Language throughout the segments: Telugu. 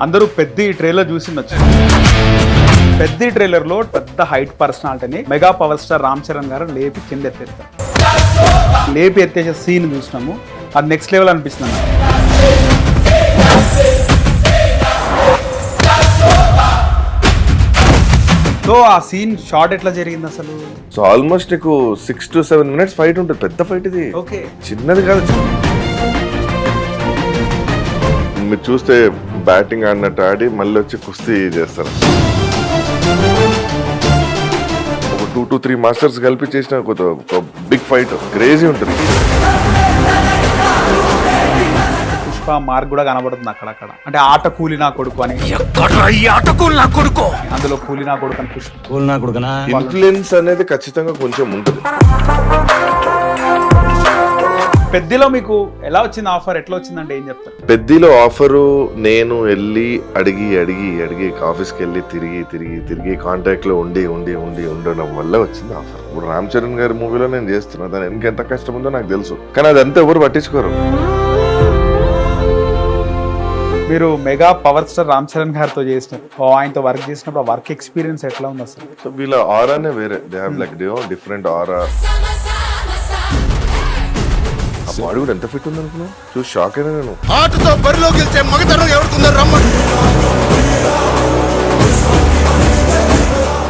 అందరూ పెద్ద ట్రైలర్ చూసిండొచ్చు. పెద్ద ట్రైలర్లో పెద్ద హైట్ పర్సనాలిటీని mega power star Ram Charan గారు లేపి కింద ఎత్తేస్తారు. లేపి ఎత్తేసే సీన్ చూసినాము, అది నెక్స్ట్ లెవెల్ అనిపిస్తుంది. సో ఆ సీన్ షార్ట్ ఎట్లా జరిగింది అసలు? సో ఆల్మోస్ట్ నీకు 6 to 7 minutes ఫైట్ ఉంటుంది. పెద్ద ఫైట్ ఇది, ఓకే, చిన్నది కాదు. మీరు చూస్తే బ్యాటింగ్ ఆడినట్టు ఆడి మళ్ళీ వచ్చి కుస్తీ చేస్తారు. ఒక 2 to 3 మాస్టర్స్ కలిపి చేసిన ఒక బిగ్ ఫైట్, క్రేజీ ఉంటుంది. పుష్ప మార్క్ కూడా కనబడుతుంది అక్కడక్కడ. అంటే ఆట కూలి నా కొడుకు అని, అందులో కూలి నా కొడుకు అని పుష్ప ఇన్ఫ్లుయెన్స్ అనేది ఖచ్చితంగా కొంచెం ఉంటుంది. పెద్దలో మీకు ఎలా వచ్చింది ఆఫర్? ఎట్లా వచ్చిందంటే ఏం చెప్తారు? పెద్దలో ఆఫరు నేను వెళ్ళి అడిగి ఆఫీస్కి వెళ్ళి తిరిగి కాంటాక్ట్ లో ఉండడం వల్ల వచ్చింది ఆఫర్. ఇప్పుడు రామ్ చరణ్ గారి మూవీలో నేను చేస్తున్నా, దాని వెనక ఎంత కష్టం ఉందో నాకు తెలుసు, కానీ అదంతా ఎవరు పట్టించుకోరు. మీరు mega power star Ram Charan గారితో చేసినారు, ఆయనతో వర్క్ చేసినప్పుడు ఆ వర్క్ ఎక్స్పీరియన్స్ ఎట్లా ఉంది అసలు? సో వీళ్ళ ఆరానే వేరే, దే హావ్ లైక్ డిఫరెంట్ ఆరా. ఆ బాడీ కూడా ఎంత ఫిట్ ఉంది అనుకున్నావు, చూసి షాక్ అయినా నేను. ఆటతో బరిలో గెలిచే మగతనం ఎవరుకుందో రమ్మని.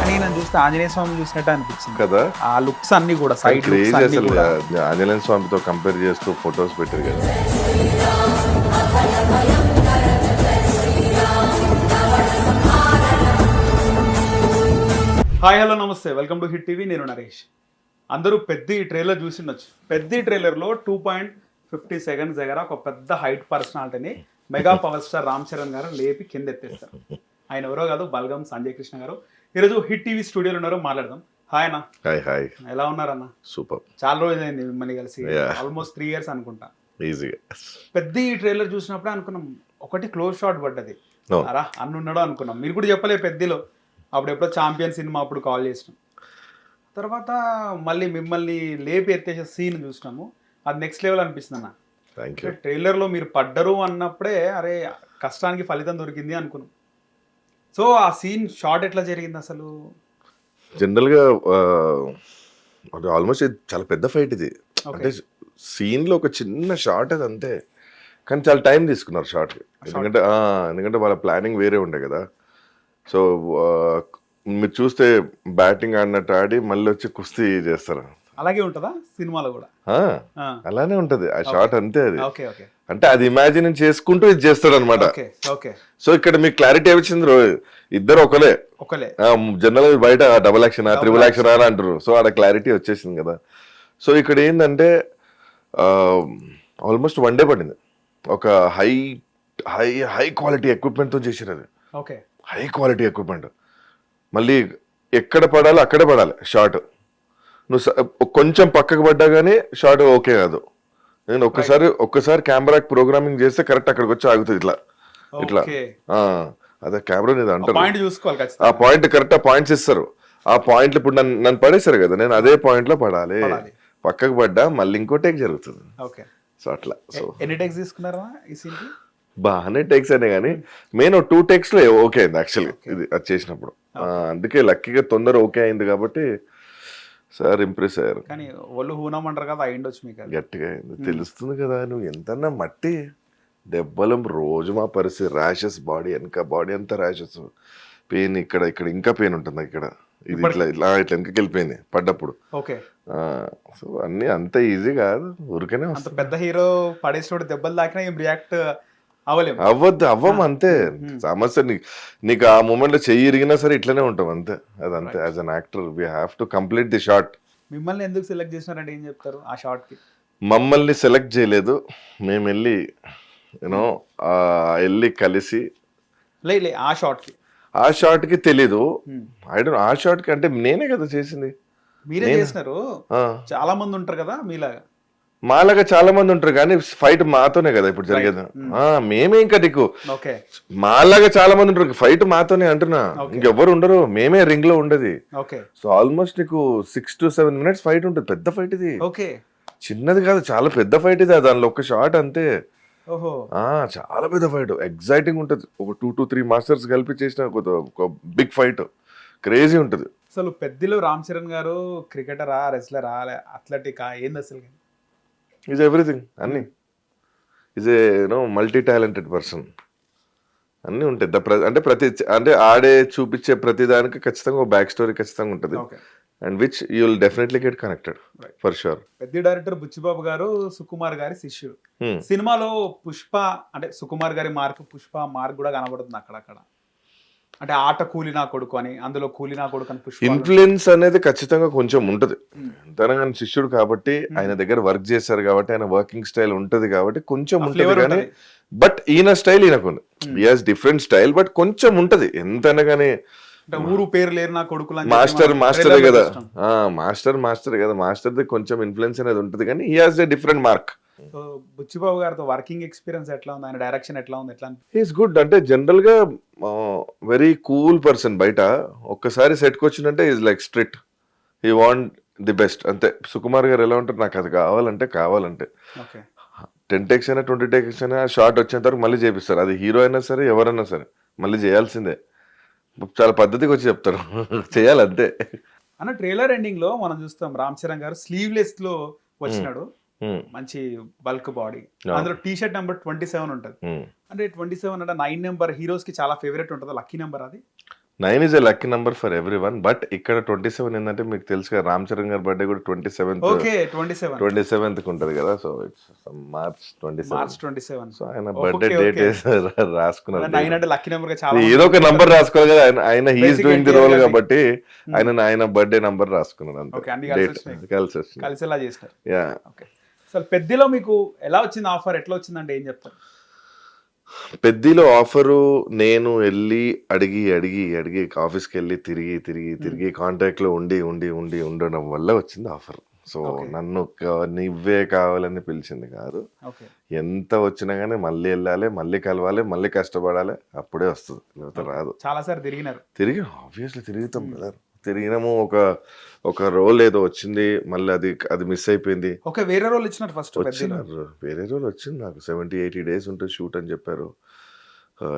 నేను చూస్తే ఆంజనేయ స్వామి చూసినట్టు అనిపించింది కదా, ఆ లుక్స్ అన్ని కూడా సైడ్ క్రేజీ అసలు. ఆంజనేయ స్వామితో కంపేర్ చేస్తూ ఫొటోస్ పెట్టారు కదా. హాయ్ హలో నమస్తే, వెల్కమ్ టు హిట్ టీవీ. నేను నరేష్. అందరూ పెద్ద ట్రైలర్ చూసిండొచ్చు. పెద్ద ట్రైలర్లో 2.50 seconds దగ్గర ఒక పెద్ద హైట్ పర్సనాలిటీని mega power star Ram Charan గారు లేపి కింద ఎత్తేస్తారు. ఆయన ఎవరో కాదు, బల్గం సంజయ్ కృష్ణ గారు. ఈరోజు హిట్ టీవీ స్టూడియోలో ఉన్నారు, మాట్లాడదాం. హాయ్ అన్న. హాయ్. ఎలా ఉన్నారన్న? సూపర్. చాలా రోజులైంది మిమ్మల్ని కలిసి, ఆల్మోస్ట్ 3 years అనుకుంటా. ఈజీగా పెద్ద ట్రైలర్ చూసినప్పుడే అనుకున్నాం, ఒకటి క్లోజ్ షాట్ పడ్డది, అరా అన్నున్నాడో అనుకున్నాం. మీరు కూడా చెప్పలే పెద్దలో, అప్పుడు ఎప్పుడో ఛాంపియన్ సినిమా అప్పుడు కాల్ చేసినాం. తర్వాత మళ్ళీ మిమ్మల్ని లేపి ఎత్తేసే సీన్ చూసినాము, అది నెక్స్ట్ లెవెల్ అనిపిస్తుంది అన్న. Thank you. ట్రైలర్లో మీరు పడ్డరు అన్నప్పుడే అరే కష్టానికి ఫలితం దొరికింది అనుకున్నాం. సో ఆ సీన్ షార్ట్ ఎట్లా జరిగింది అసలు? జనరల్గా అది ఆల్మోస్ట్ చాలా పెద్ద ఫైట్ ఇది. అంటే సీన్లో ఒక చిన్న షార్ట్ అది అంతే, కానీ చాలా టైం తీసుకున్నారు షార్ట్కి. ఎందుకంటే వాళ్ళ ప్లానింగ్ వేరే ఉండే కదా. సో మీరు చూస్తే బ్యాటింగ్ ఆడినట్టు ఆడి మళ్ళీ వచ్చి కుస్తీ చేస్తారు. అలాగే ఉంటుందా సినిమాలో కూడా? అలానే ఉంటది ఆ షార్ట్ అంతే. అది ఓకే ఓకే, అంటే అది ఇమాజిన్ చేసుకుంటూ ఇది చేస్తాడు అనమాట. ఓకే. సో ఇక్కడ మీకు క్లారిటీ వచ్చింది, ఇద్దరు ఒకలే. జనరల్ బయట డబుల్ యాక్షన్ త్రిబుల్ యాక్షన్ అని అంటారు. సో ఆడ క్లారిటీ వచ్చేసింది కదా. సో ఇక్కడ ఏంటంటే ఆల్మోస్ట్ 1 day పడింది. ఒక హై హై హై క్వాలిటీ ఎక్విప్మెంట్తో చేసారు అది. Okay, high quality equipment. మళ్ళీ ఎక్కడ పడాలో అక్కడే పడాలి షాట్. నువ్వు కొంచెం పక్కకు పడ్డా కానీ షాట్ ఓకే కాదు. నేను ఒక్కసారి కెమెరాకి ప్రోగ్రామింగ్ చేస్తే కరెక్ట్ అక్కడికి వచ్చి ఆగుతుంది ఇట్లా. అదే కెమెరా మీద అంటారు, ఆ పాయింట్ కరెక్ట్. ఆ పాయింట్స్ ఇస్తారు. ఆ పాయింట్లు ఇప్పుడు నన్ను పడేశారు కదా, నేను అదే పాయింట్ లో పడాలి. పక్కకు పడ్డా మళ్ళీ ఇంకో టేక్ జరుగుతుంది. సో అట్లా. సో ఎన్ని టేక్స్ తీసుకున్నారా ఈ సీన్ కి? బాగానే టేక్స్ అయినా కానీ మెయిన్ 2 takes లో ఓకే అయింది యాక్చువల్గా ఇది అది చేసినప్పుడు. అందుకే లక్కీగా తొందర ఓకే అయింది కాబట్టి సార్ ఇంప్రెస్ అయ్యారు. కానీ వాళ్ళు హూనమంటారు కదా, అయ్యిండొచ్చు మీకు. గట్టిగా అయింది, తెలుస్తుంది కదా. నువ్వు ఎంతన్నా మట్టి దెబ్బలం రోజు మా పరిస్థితి, ర్యాషెస్, బాడీ అంతా ర్యాషెస్, పెయిన్ ఇక్కడ ఇంకా పెయిన్ ఉంటుంది ఇక్కడ. ఇది ఇట్లా వెనకకి వెళ్ళిపోయింది పడ్డప్పుడు. ఓకే. సో అన్ని అంత ఈజీ కాదు, ఊరికనే అంత పెద్ద హీరో పడేసినోడు దెబ్బలు తాకినా ఏం రియాక్ట్ అవ్వం అంతే. సమస్య నీకు ఆ మూమెంట్ లో చెయ్యి ఇరిగినా సరే ఇట్లనే ఉంటాం అంతే. అదంతే. As an actor we have to complete the shot. మిమ్మల్ని ఎందుకు సెలెక్ట్ చేసినారంటే ఏం చెప్తారు ఆ షాట్ కి? మమ్మల్ని సెలెక్ట్ చేయలేదు, మేము వెళ్ళి వెళ్ళి కలిసి ఆ షాట్ కి తెలీదు. ఆ షాట్ కి అంటే నేనే కదా చేసింది. మీరే చేసినారు. చాలా మంది ఉంటారు కదా మీలాగా, మాలాగా చాలా మంది ఉంటారు, కానీ ఫైట్ మాతోనే కదా ఇప్పుడు జరిగేది. మేమే ఇంకా నీకు మాలాగా చాలా మంది ఉంటారు, ఫైట్ మాతోనే అంటున్నా. ఇంకెవ్వరు ఉండరు, మేమే రింగ్ లో ఉండేది. సో ఆల్మోస్ట్ నీకు 6 to 7 minutes ఫైట్ ఉంటుంది. పెద్ద ఫైట్ ఇది, చిన్నది కాదు, చాలా పెద్ద ఫైట్ ఇది. దానిలో ఒక షాట్ అంతే. ఓహో. చాలా పెద్ద ఫైట్, ఎగ్జైటింగ్ ఉంటుంది. ఒక 2 to 3 మాస్టర్స్ కలిపి చేసిన ఒక బిగ్ ఫైట్, క్రేజీ ఉంటుంది. అసలు పెద్దిలో రామ్ చరణ్ గారు క్రికెటరా, రెస్లరా, అథ్లెటికా, ఏంది అసలు? ఈజ్ ఎవ్రీథింగ్, అన్ని. Is a multi talented person. అన్నీ ఉంటాయి. అంటే ఆడే చూపించే ప్రతి దానికి ఖచ్చితంగా ఒక బ్యాక్ స్టోరీ ఖచ్చితంగా ఉంటుంది. Okay. And which you will definitely get connected for sure. పెద్ద డైరెక్టర్ బుచ్చిబాబు గారు సుకుమార్ గారి శిష్యుడు. సినిమాలో పుష్ప అంటే సుకుమార్ గారి మార్క్, పుష్ప మార్క్ కూడా కనబడుతుంది అక్కడక్కడ. అంటే ఆట కూలినా కొడుకు అని, అందులో కూలినా కొడుకు అని పుష్ప ఇన్ఫ్లుయెన్స్ అనేది ఖచ్చితంగా కొంచెం ఉంటుంది. తన శిష్యుడు కాబట్టి, ఆయన దగ్గర వర్క్ చేశారు కాబట్టి, ఆయన వర్కింగ్ స్టైల్ ఉంటది కాబట్టి కొంచెం ఉంటుంది. కానీ బట్ ఈయన స్టైల్ ఈయనకుంది. He has different style, but కొంచెం ఉంటది ఎంతైనా కానీ. ఊరు పేరు లేరు నా కొడుకులు, మాస్టరే కదా, మాస్టరే కదా, మాస్టర్ది కొంచెం ఇన్ఫ్లుయెన్స్ అనేది ఉంటుంది. కానీ he has a different mark. So Buchibabu గారితో వర్కింగ్ ఎక్స్పీరియన్స్ ఎట్లా ఉంది? ఆయన డైరెక్షన్ ఎట్లా ఉంది? He's good. అంటే జనరల్ గా వెరీ కూల్ పర్సన్. బయట ఒక్కసారి సెట్కి వచ్చిందంటే is like strict, he want the best అంతే. సుకుమార్ గారు ఎలా ఉంటారు, నాకు అది కావాలంటే 10 takes అయినా 20 takes అయినా షార్ట్ వచ్చేంత వరకు మళ్ళీ చేపిస్తారు. అది హీరో అయినా సరే, ఎవరైనా సరే మళ్ళీ చేయాల్సిందే. చాలా పద్ధతిగా వచ్చి చెప్తారు, చేయాలి అంతే. అన్న ట్రైలర్ ఎండింగ్ లో మనం చూస్తాం రామ్ చరణ్ గారు స్లీవ్లెస్ లో వచ్చినాడు, మంచి బల్క్ బాడీ, అందులో టీ షర్ట్ నెంబర్ 27 ఉంటుంది. అంటే 27 అంటే 9 నెంబర్ హీరోస్ కి చాలా ఫేవరెట్ ఉంటుంది, లక్కీ నెంబర్ అది. 9 is a lucky number for everyone. But ఇక్కడ 27 ఏంటంటే మీకు తెలుసు కదా, రామ్ చరణ్ గారి బర్త్డే కూడా 27th ఉంటుంది కదా. So it's March 27. సో ఆయన బర్త్డే డేట్ రాసుకున్నారు. 9 అంటే లక్కీ నెంబర్ గా చాలా ఏదో ఒక నంబర్ రాసుకోవాలి కదా. ఆయన హీఈస్ డూయింగ్ ది రోల్ కాబట్టి ఆయన బర్త్డే నంబర్ రాసుకున్నారు అంతే. కలిసేలా చేసినారు. అసలు పెద్దిలో మీకు ఎలా వచ్చింది ఆఫర్, ఎట్లా వచ్చిందంటే ఏం చెప్తారు? పెద్దిలో ఆఫరు నేను వెళ్ళి అడిగి ఆఫీస్కి వెళ్ళి తిరిగి కాంటాక్ట్ లో ఉండడం వల్ల వచ్చింది ఆఫర్. సో నన్ను నువ్వే కావాలని పిలిచింది కాదు. ఎంత వచ్చినా గానీ మళ్ళీ వెళ్ళాలి, మళ్ళీ కలవాలి, మళ్ళీ కష్టపడాలి, అప్పుడే వస్తుంది, లేకపోతే రాదు. చాలా సార్ తిరిగి ఆబ్వియస్లీ తిరుగుతాం కదా. తిరిగినాము, ఒక రోల్ ఏదో వచ్చింది, మళ్ళీ అది మిస్ అయిపోయింది. వేరే రోల్ ఇచ్చినారు ఫస్ట్. వేరే రోల్ వచ్చింది నాకు. 70-80 days ఉంటుంది షూట్ అని చెప్పారు.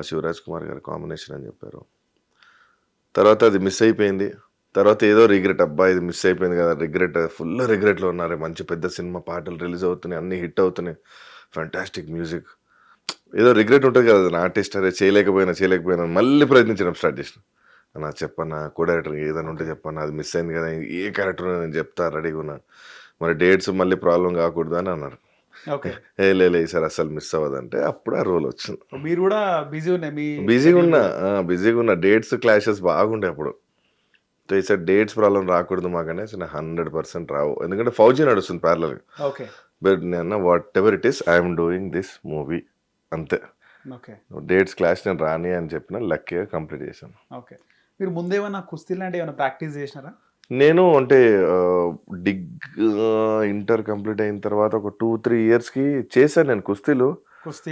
శివరాజ్ కుమార్ గారి కాంబినేషన్ అని చెప్పారు. తర్వాత అది మిస్ అయిపోయింది. తర్వాత ఏదో రిగ్రెట్, అబ్బా ఇది మిస్ అయిపోయింది కదా, ఫుల్ రిగ్రెట్లో ఉన్నారు. మంచి పెద్ద సినిమా, పాటలు రిలీజ్ అవుతున్నాయి, అన్ని హిట్ అవుతున్నాయి, ఫ్యాంటాస్టిక్ మ్యూజిక్, ఏదో రిగ్రెట్ ఉంటుంది కదా. నా ఆర్టిస్ట్ అరే చేయలేకపోయినా మళ్ళీ ప్రయత్నించడం స్టార్ట్ చేసిన. నా చెప్పన్నా కో డైరెక్టర్ ఏదైనా ఉంటే చెప్పన్నా, అది మిస్ అయింది కదా, ఏ క్యారెక్టర్ నేను చెప్తా రెడీగా ఉన్నా, మరి డేట్స్ మళ్ళీ ప్రాబ్లం కాకూడదు అని అన్నారు. లే సార్ అసలు మిస్ అవ్వదంటే అప్పుడు ఆ రోల్ వచ్చింది. మీరు కూడా బిజీగా ఉన్నా, డేట్స్ క్లాషెస్ బాగుండే అప్పుడు. సో ఈసారి డేట్స్ ప్రాబ్లం రాకూడదు మాకనే 100% రావు, ఎందుకంటే ఫౌజీ నడుస్తుంది ప్యారలల్. బట్ నేను what ever it is I'm doing this movie అంతే. డేట్స్ క్లాష్ నేను రాని అని చెప్పిన, లక్కీగా కంప్లీట్ చేశాను. మీరు ముందేమన్నా కుస్తీ లాంటి ఏమైనా ప్రాక్టీస్ చేసినారా? నేను అంటే ఇంటర్ కంప్లీట్ అయిన తర్వాత ఒక 2-3 years చేశాను నేను కుస్తీలు. కుస్తీ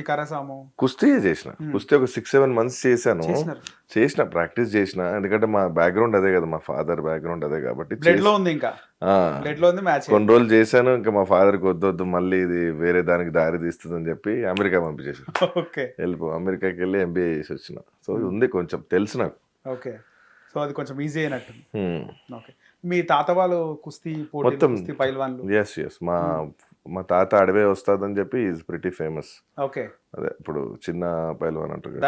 చేసిన, కుస్తీ ఒక 6-7 months చేసిన ప్రాక్టీస్ చేసిన. ఎందుకంటే మా బ్యాక్గ్రౌండ్ అదే కదా, మా ఫాదర్ బ్యాక్గ్రౌండ్ అదే కాబట్టి కొన్ని రోజులు చేశాను. ఇంకా మా ఫాదర్కి వద్దు మళ్ళీ ఇది వేరే దానికి దారి తీస్తుంది అని చెప్పి అమెరికా పంపించేసాను. అమెరికాకి వెళ్ళి MBA చేసి వచ్చిన. సో ఉంది, కొంచెం తెలుసు నాకు. సో అది కొంచెం ఈజీ అయినట్టు. మీ తాత వాళ్ళు కుస్తీ కుస్తీ పైల్వాన్లు? ఎస్ మా తాత అడవే వస్తాదని చెప్పి ఈజ్ ప్రిటీ ఫేమస్. అదే ఇప్పుడు చిన్న పైల్వాన్ అంటారు,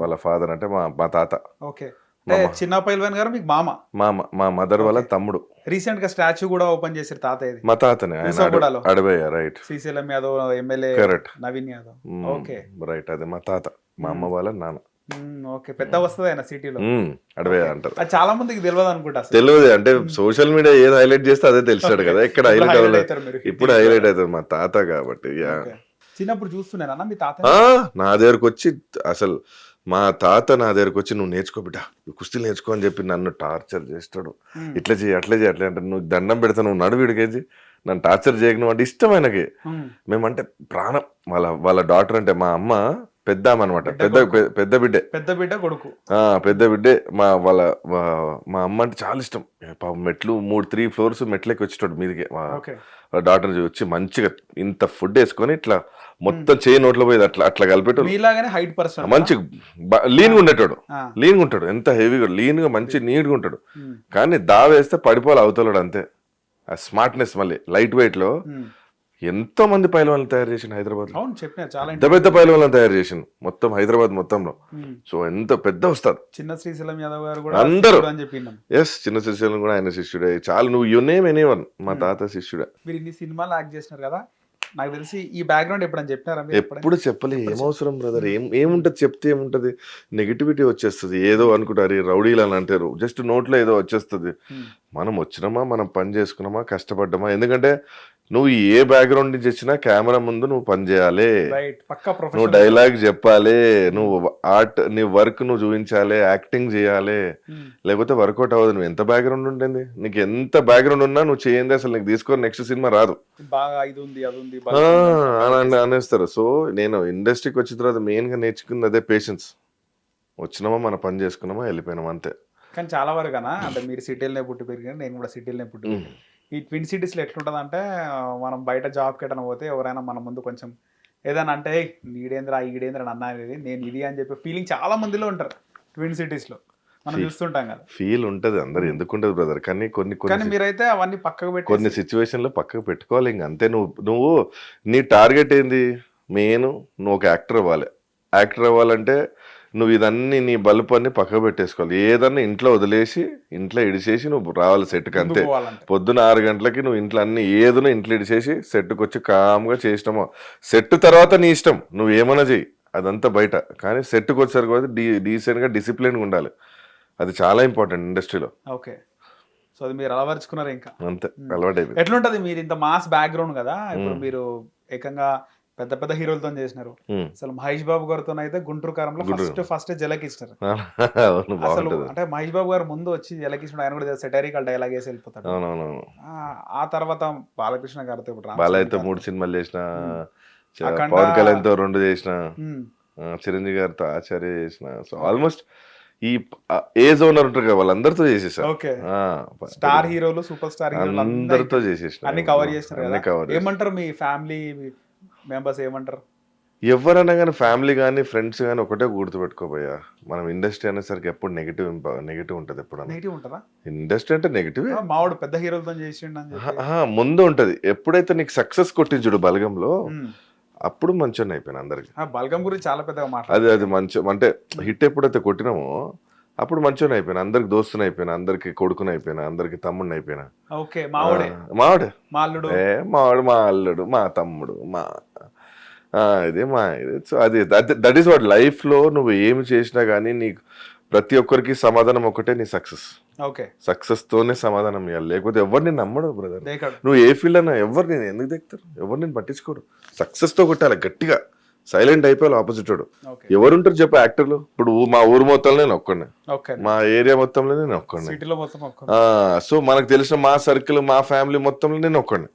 వాళ్ళ ఫాదర్ అంటే మా తాత. చిన్న పైల్వాన్ గారు మీకు మా మదర్ వాళ్ళ తమ్ముడు. రీసెంట్ గా స్టాచ్యూ కూడా ఓపెన్ చేశారు తాత. మా తాతనే అడవే, right. Srisailam Yadav MLA, correct, Naveen Yadav, right. అదే మా తాత, మా అమ్మ వాళ్ళ నాన్న. పెద్ద వస్తుంది ఆయన సిటీలో, అడవే అంటారు. చాలా మందికి తెలియదు అనుకుంటా. తెలియదు అంటే సోషల్ మీడియా ఏది హైలైట్ చేస్తే అదే తెలుస్తాడు కదా. ఎక్కడ హైలైట్ అవ్వలేదు, ఇప్పుడు హైలైట్ అవుతుంది మా తాత కాబట్టి. చిన్నప్పుడు చూస్తున్నాను మీ తాత నా దగ్గరకు వచ్చి, అసలు మా తాత నా దగ్గరకు వచ్చి, నువ్వు నేర్చుకో బిడ్డ, కుస్తీలు నేర్చుకో అని చెప్పి నన్ను టార్చర్ చేస్తాడు. ఇట్లా చేయి అట్లా అంటే, నువ్వు దండం పెడతా, నువ్వు నడువు విడికేసి నన్ను టార్చర్ చేయను అంటే ఇష్టం ఆయనకి. మేమంటే ప్రాణం. వాళ్ళ డాటర్ అంటే మా అమ్మ పెద్ద అనమాట, పెద్ద బిడ్డే కొడుకు, పెద్ద బిడ్డే. మా అమ్మ అంటే చాలా ఇష్టం. మెట్లు 3-3 floors మెట్లకి వచ్చేటోడు మీదికి. వాళ్ళ డాటర్ వచ్చి మంచిగా ఇంత ఫుడ్ వేసుకొని ఇట్లా మొత్తం చేయి నోట్లో పోయేది అట్లా అట్లా కలిపేటోడు. మీలాగానే హైట్ పర్సన్ మంచి లీన్ గా ఉండేటోడు, లీన్ గా ఉంటాడు, ఎంత హెవీగా లీన్ గా మంచి నీట్ గా ఉంటాడు. కానీ వేస్తే పడిపోవాలి అవతలడు అంతే. ఆ స్మార్ట్నెస్ మళ్ళీ లైట్ వెయిట్ లో ఎంతో మంది పైలవాళ్ళని తయారు చేసిన హైదరాబాద్ లో. అవును చెప్పిన చాలా పెద్ద పెద్ద పైలవాళ్ళని తయారు చేసిన మొత్తం హైదరాబాద్ మొత్తంలో. సో ఎంత పెద్ద వస్తారు చిన్న శ్రీశైలం యాదవ్ గారు కూడా అందరూ. అని చెప్పినాం. ఎస్, చిన్న శ్రీశైలం కూడా ఆయన శిష్యుడే. చాలా నువ్వు యునేమ్ ఎనీవన్ మా తాత శిష్యుడే. మీరు ఇన్ని సినిమాలు యాక్ట్ చేసినారు కదా, నాకు తెలిసి ఈ బ్యాక్గ్రౌండ్ ఎప్పుడని చెప్పినారా మీరు? ఎప్పుడు చెప్పలే, ఏమవసరం బ్రదర్, ఏముంటది చెప్తే ఏముంటది, నెగిటివిటీ వచ్చేస్తుంది. ఏదో అనుకుంటారు రౌడీలు అని అంటారు, జస్ట్ నోట్లో ఏదో వచ్చేస్తుంది. మనం వచ్చినామా, మనం పని చేసుకున్నామా, కష్టపడ్డామా. ఎందుకంటే నువ్వు ఏ బ్యాక్గ్రౌండ్ నుంచి వచ్చినా కెమెరా ముందు నువ్వు పని చేయాలి, నువ్వు డైలాగ్ చెప్పాలి, నువ్వు ఆర్ట్ నీ వర్క్ నువ్వు చూపించాలి, యాక్టింగ్ చేయాలి, లేకపోతే వర్కౌట్ అవ్వదు. నువ్వు ఎంత బ్యాక్గ్రౌండ్ ఉంటుంది, నీకు ఎంత బ్యాక్గ్రౌండ్ ఉన్నా నువ్వు చేయండి అసలు నీకు తీసుకొని నెక్స్ట్ సినిమా రాదు అనేస్తారు. సో నేను ఇండస్ట్రీకి వచ్చిన తర్వాత మెయిన్ గా నేర్చుకుంది అదే, పేషెన్స్. వచ్చినామా మన పని చేసుకున్నామా వెళ్ళిపోయినామా అంతే. కానీ చాలా వరకు అంటే మీరు సిటీలనే పుట్టి పెరిగారు, నేను కూడా సిటీలనే పుట్టి. ఈ ట్విన్ సిటీస్లో ఎట్లుంటుంది అంటే, మనం బయట జాబ్కి ఎటన పోతే ఎవరైనా మన ముందు కొంచెం ఏదైనా అంటే ఈడేంద్ర ఈడేంద్ర అన్న అనేది నేను ఇది అని చెప్పి ఫీలింగ్ చాలా మందిలో ఉంటారు ట్విన్ సిటీస్లో, మనం చూస్తుంటాం కదా. ఫీల్ ఉంటది అందరు, ఎందుకు ఉండదు బ్రదర్. కానీ కానీ మీరైతే అవన్నీ పక్కకు పెట్టి కొన్ని సిచ్యువేషన్ లో పక్కకు పెట్టుకోవాలి. ఇంక అంతే. నువ్వు నీ టార్గెట్ ఏంది, మెయిన్ నువ్వు ఒక యాక్టర్ అవ్వాలి. యాక్టర్ అవ్వాలంటే నువ్వు ఇదన్నీ నీ బల్బు అన్ని పక్కకు పెట్టేసుకోవాలి. ఏదన్నా ఇంట్లో వదిలేసి ఇంట్లో ఇడిచేసి నువ్వు రావాలి సెట్కి అంతే. పొద్దున 6 గంటలకి నువ్వు ఇంట్లో అన్ని ఏదైనా ఇంట్లో ఇడిచేసి సెట్కి వచ్చి కామ్గా చేసినామో, సెట్ తర్వాత నీ ఇష్టం, నువ్వు ఏమైనా చెయ్యి, అదంతా బయట. కానీ సెట్కి వచ్చేసరికి కూడా డీసెంట్గా డిసిప్లిన్గా ఉండాలి. అది చాలా ఇంపార్టెంట్ ఇండస్ట్రీలో. ఓకే, సో అది మీరు అలవరుచుకున్నారు ఇంకా అంతే, అలవాటు అయిపోయింది. ఎట్లుంటది మీరు ఇంత మాస్ బ్యాక్గ్రౌండ్ కదా, ఇప్పుడు మీరు ఏకంగా పెద్ద పెద్ద హీరోలతో చేసినారు. అసలు మహేష్ బాబు గారితో అయితే గుంటూరు కారంలో ఫస్ట్ జలకిస్తారు అసలు. అంటే మహేష్ బాబు గారు ముందు వచ్చి జలకిస్తున్నాడు, ఆయన కూడా సెటైరికల్ డైలాగ్ వేసి వెళ్ళిపోతాడు. ఆ తర్వాత బాలకృష్ణ గారితో ఇప్పుడు బాలయ్యతో 3 సినిమాలు చేసిన, పవన్ కళ్యాణ్ తో 2 చేసిన, చిరంజీవి గారితో ఆచార్య చేసిన. సో ఆల్మోస్ట్ ఈ ఏ జోనర్ ఉంటారు కదా వాళ్ళందరితో చేసేసారు. స్టార్ హీరోలు, సూపర్ స్టార్ హీరోలు అందరితో చేసేసిన, అన్ని కవర్ చేస్తారు. ఏమంటారు మీ ఫ్యామిలీ మెంబర్స్, ఏమంటారు? ఎవరన్నా కానీ ఫ్యామిలీ కానీ ఫ్రెండ్స్ కానీ ఒకటే గుర్తుపెట్టుకోబోయా, మనం ఇండస్ట్రీ అనేసరికి ఎప్పుడు నెగిటివ్ ఉంటుంది. ఎప్పుడు నెగిటివ్ ఉంటుందా ఇండస్ట్రీ అంటే? నెగిటివ్ మావాడు పెద్ద హీరోలతో చేసిండు ముందు ఉంటది. ఎప్పుడైతే నీకు సక్సెస్ కొట్టించుడు బలగంలో, అప్పుడు మంచిగా అయిపోయినా అందరికి. బలగం గురించి చాలా పెద్దగా మాట్లాడు. అది మంచి అంటే హిట్ ఎప్పుడైతే కొట్టినామో అప్పుడు మంచిగా అయిపోయినా, అందరికి దోస్తుని అయిపోయినా, అందరికి కొడుకుని అయిపోయినా, అందరికి తమ్ముడిని అయిపోయినా. మావాడు మా అల్లుడు, మా తమ్ముడు, ఇది మా ఇది. సో అది దట్ ఈస్ వాట్ లైఫ్ లో నువ్వు ఏమి చేసినా గానీ నీకు ప్రతి ఒక్కరికి సమాధానం ఒకటే, నీ సక్సెస్. సక్సెస్ తోనే సమాధానం ఇవ్వాలి, లేకపోతే ఎవరు నేను నమ్మడు బ్రదర్. నువ్వు ఏ ఫీల్డ్ అన్నా ఎవరు నేను ఎందుకు దిగుతారు, ఎవరు నేను పట్టించుకోరు. సక్సెస్ తో కొట్టాలి గట్టిగా, సైలెంట్ అయిపోయాలి ఆపోజిట్ వాడు. ఎవరుంటారు చెప్పు యాక్టర్లు? ఇప్పుడు మా ఊరు మొత్తంలో నేను ఒక్కడే, మా ఏరియా మొత్తంలో నేను ఒక్కడే. సో మనకు తెలిసిన మా సర్కిల్, మా ఫ్యామిలీ మొత్తంలో నేను ఒక్కడే.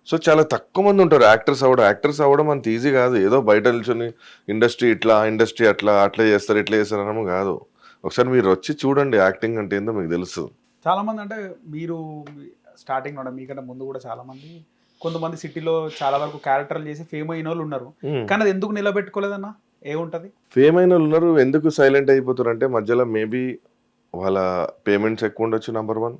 సో చాలా తక్కువ మంది ఉంటారు యాక్టర్స్ అవ్వడం అంత ఈజీ కాదు. ఏదో బయట నిల్చొని ఇండస్ట్రీ ఇట్లా, ఇండస్ట్రీ అట్లా చేస్తారు, ఇట్లా చేస్తారు అనము కాదు. ఒకసారి మీరు వచ్చి చూడండి యాక్టింగ్ అంటే ఏందో మీకు తెలుసు. చాలా మంది అంటే మీరు స్టార్టింగ్ మీకంటే ముందు కూడా చాలా మంది, కొంతమంది సిటీలో చాలా వరకు క్యారెక్టర్లు చేసి ఫేమ్ అయిన వాళ్ళు ఉన్నారు. కానీ అది ఎందుకు నిలబెట్టుకోలేదన్నా? ఏముంటది? ఫేమ్ అయిన వాళ్ళు ఉన్నారు, ఎందుకు సైలెంట్ అయిపోతారు అంటే మధ్యలో మేబీ వాళ్ళ పేమెంట్స్ ఎక్కువ ఉండొచ్చు, నెంబర్ 1.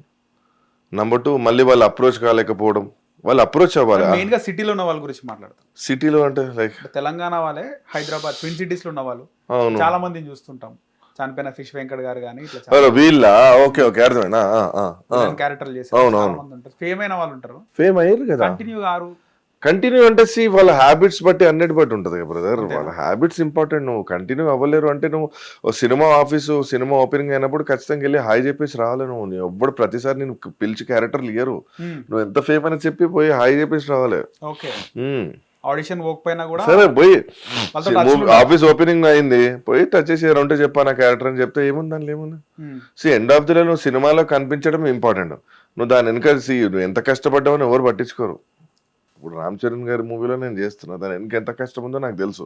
నెంబర్ 2 మళ్ళీ వాళ్ళు అప్రోచ్ కాలేకపోవడం. వాళ్ళు అప్రోచ్ అవ్వాలి. మెయిన్ గా సిటీలో ఉన్న వాళ్ళ గురించి మాట్లాడతాం. సిటీలో అంటే లైక్ తెలంగాణ వాళ్ళే, హైదరాబాద్ ట్విన్ సిటీస్ లో ఉన్న వాళ్ళు చాలా మందిని చూస్తుంటాం. చనిపోయిన ఫిష్ వెంకట్ గారు కానీ వీళ్ళ ఓకే అర్థమైనా క్యారెక్టర్ చేసి ఫేమ్ అయిన వాళ్ళు ఉంటారు. ఫేమ్ అయ్యారు కదా, కంటిన్యూ అంటే వాళ్ళ హ్యాబిట్స్ బట్టి అన్నిటి బట్టి ఉంటుంది కదా బ్రదర్. వాళ్ళ హ్యాబిట్స్ ఇంపార్టెంట్. నువ్వు కంటిన్యూ అవ్వలేరు అంటే నువ్వు సినిమా ఓపెనింగ్ అయినప్పుడు ఖచ్చితంగా వెళ్ళి హాయ్ చెప్పేసి రావాలి. నువ్వు ఎవ్వడు ప్రతిసారి నేను పిలిచి క్యారెక్టర్లు ఇయ్యరు. నువ్వు ఎంత ఫేమ్ అని చెప్పి పోయి హాయ్ చెప్పేసి రావాలి. ఆడిషన్ పోకపోయినా కూడా సరే పోయి ఆఫీస్ ఓపెనింగ్ అయింది, పోయి టచ్ చేసి ఉంటే చెప్పా నా క్యారెక్టర్ అని చెప్తే ఏముంది దానిలో, ఏముంది? ఎండ్ ఆఫ్ ది డే నువ్వు సినిమాలో కనిపించడం ఇంపార్టెంట్. నువ్వు దాని వెనక నువ్వు ఎంత కష్టపడ్డావని ఎవరు పట్టించుకోరు. ఇప్పుడు రామ్ చరణ్ గారి మూవీలో నేను చేస్తున్నా, దాని వెనక ఎంత కష్టం ఉందో నాకు తెలుసు.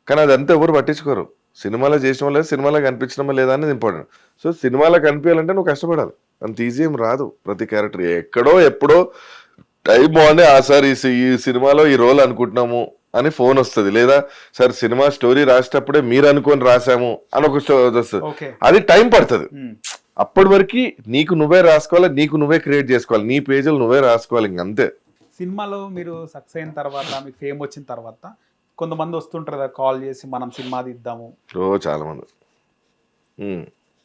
కానీ అదంతా ఎవరు పట్టించుకోరు. సినిమాలో చేసిన లేదా సినిమాలో కనిపించడమా లేదా అనేది ఇంపార్టెంట్. సో సినిమాలో కనిపించాలంటే నువ్వు కష్టపడాలి, అంత ఈజీ ఏం రాదు. ప్రతి క్యారెక్టర్ ఎక్కడో ఎప్పుడో టైం బాగుంది, సార్ ఈ సినిమాలో ఈ రోల్ అనుకుంటున్నాము అని ఫోన్ వస్తుంది, లేదా సార్ సినిమా స్టోరీ రాసేటప్పుడే మీరు అనుకొని రాసాము అని ఒక వస్తుంది. ఓకే. అది టైం పడుతుంది. అప్పటి వరకు నీకు నువ్వే రాసుకోవాలి, నీకు నువ్వే క్రియేట్ చేసుకోవాలి, నీ పేజీలు నువ్వే రాసుకోవాలి, ఇంకంతే. సినిమాలో మీరు సక్సెస్ అయిన తర్వాత, మీకు ఫేమ్ వచ్చిన తర్వాత కొంతమంది వస్తుంటారు కదా కాల్ చేసి, మనం సినిమా తీద్దాము, చాలా మంది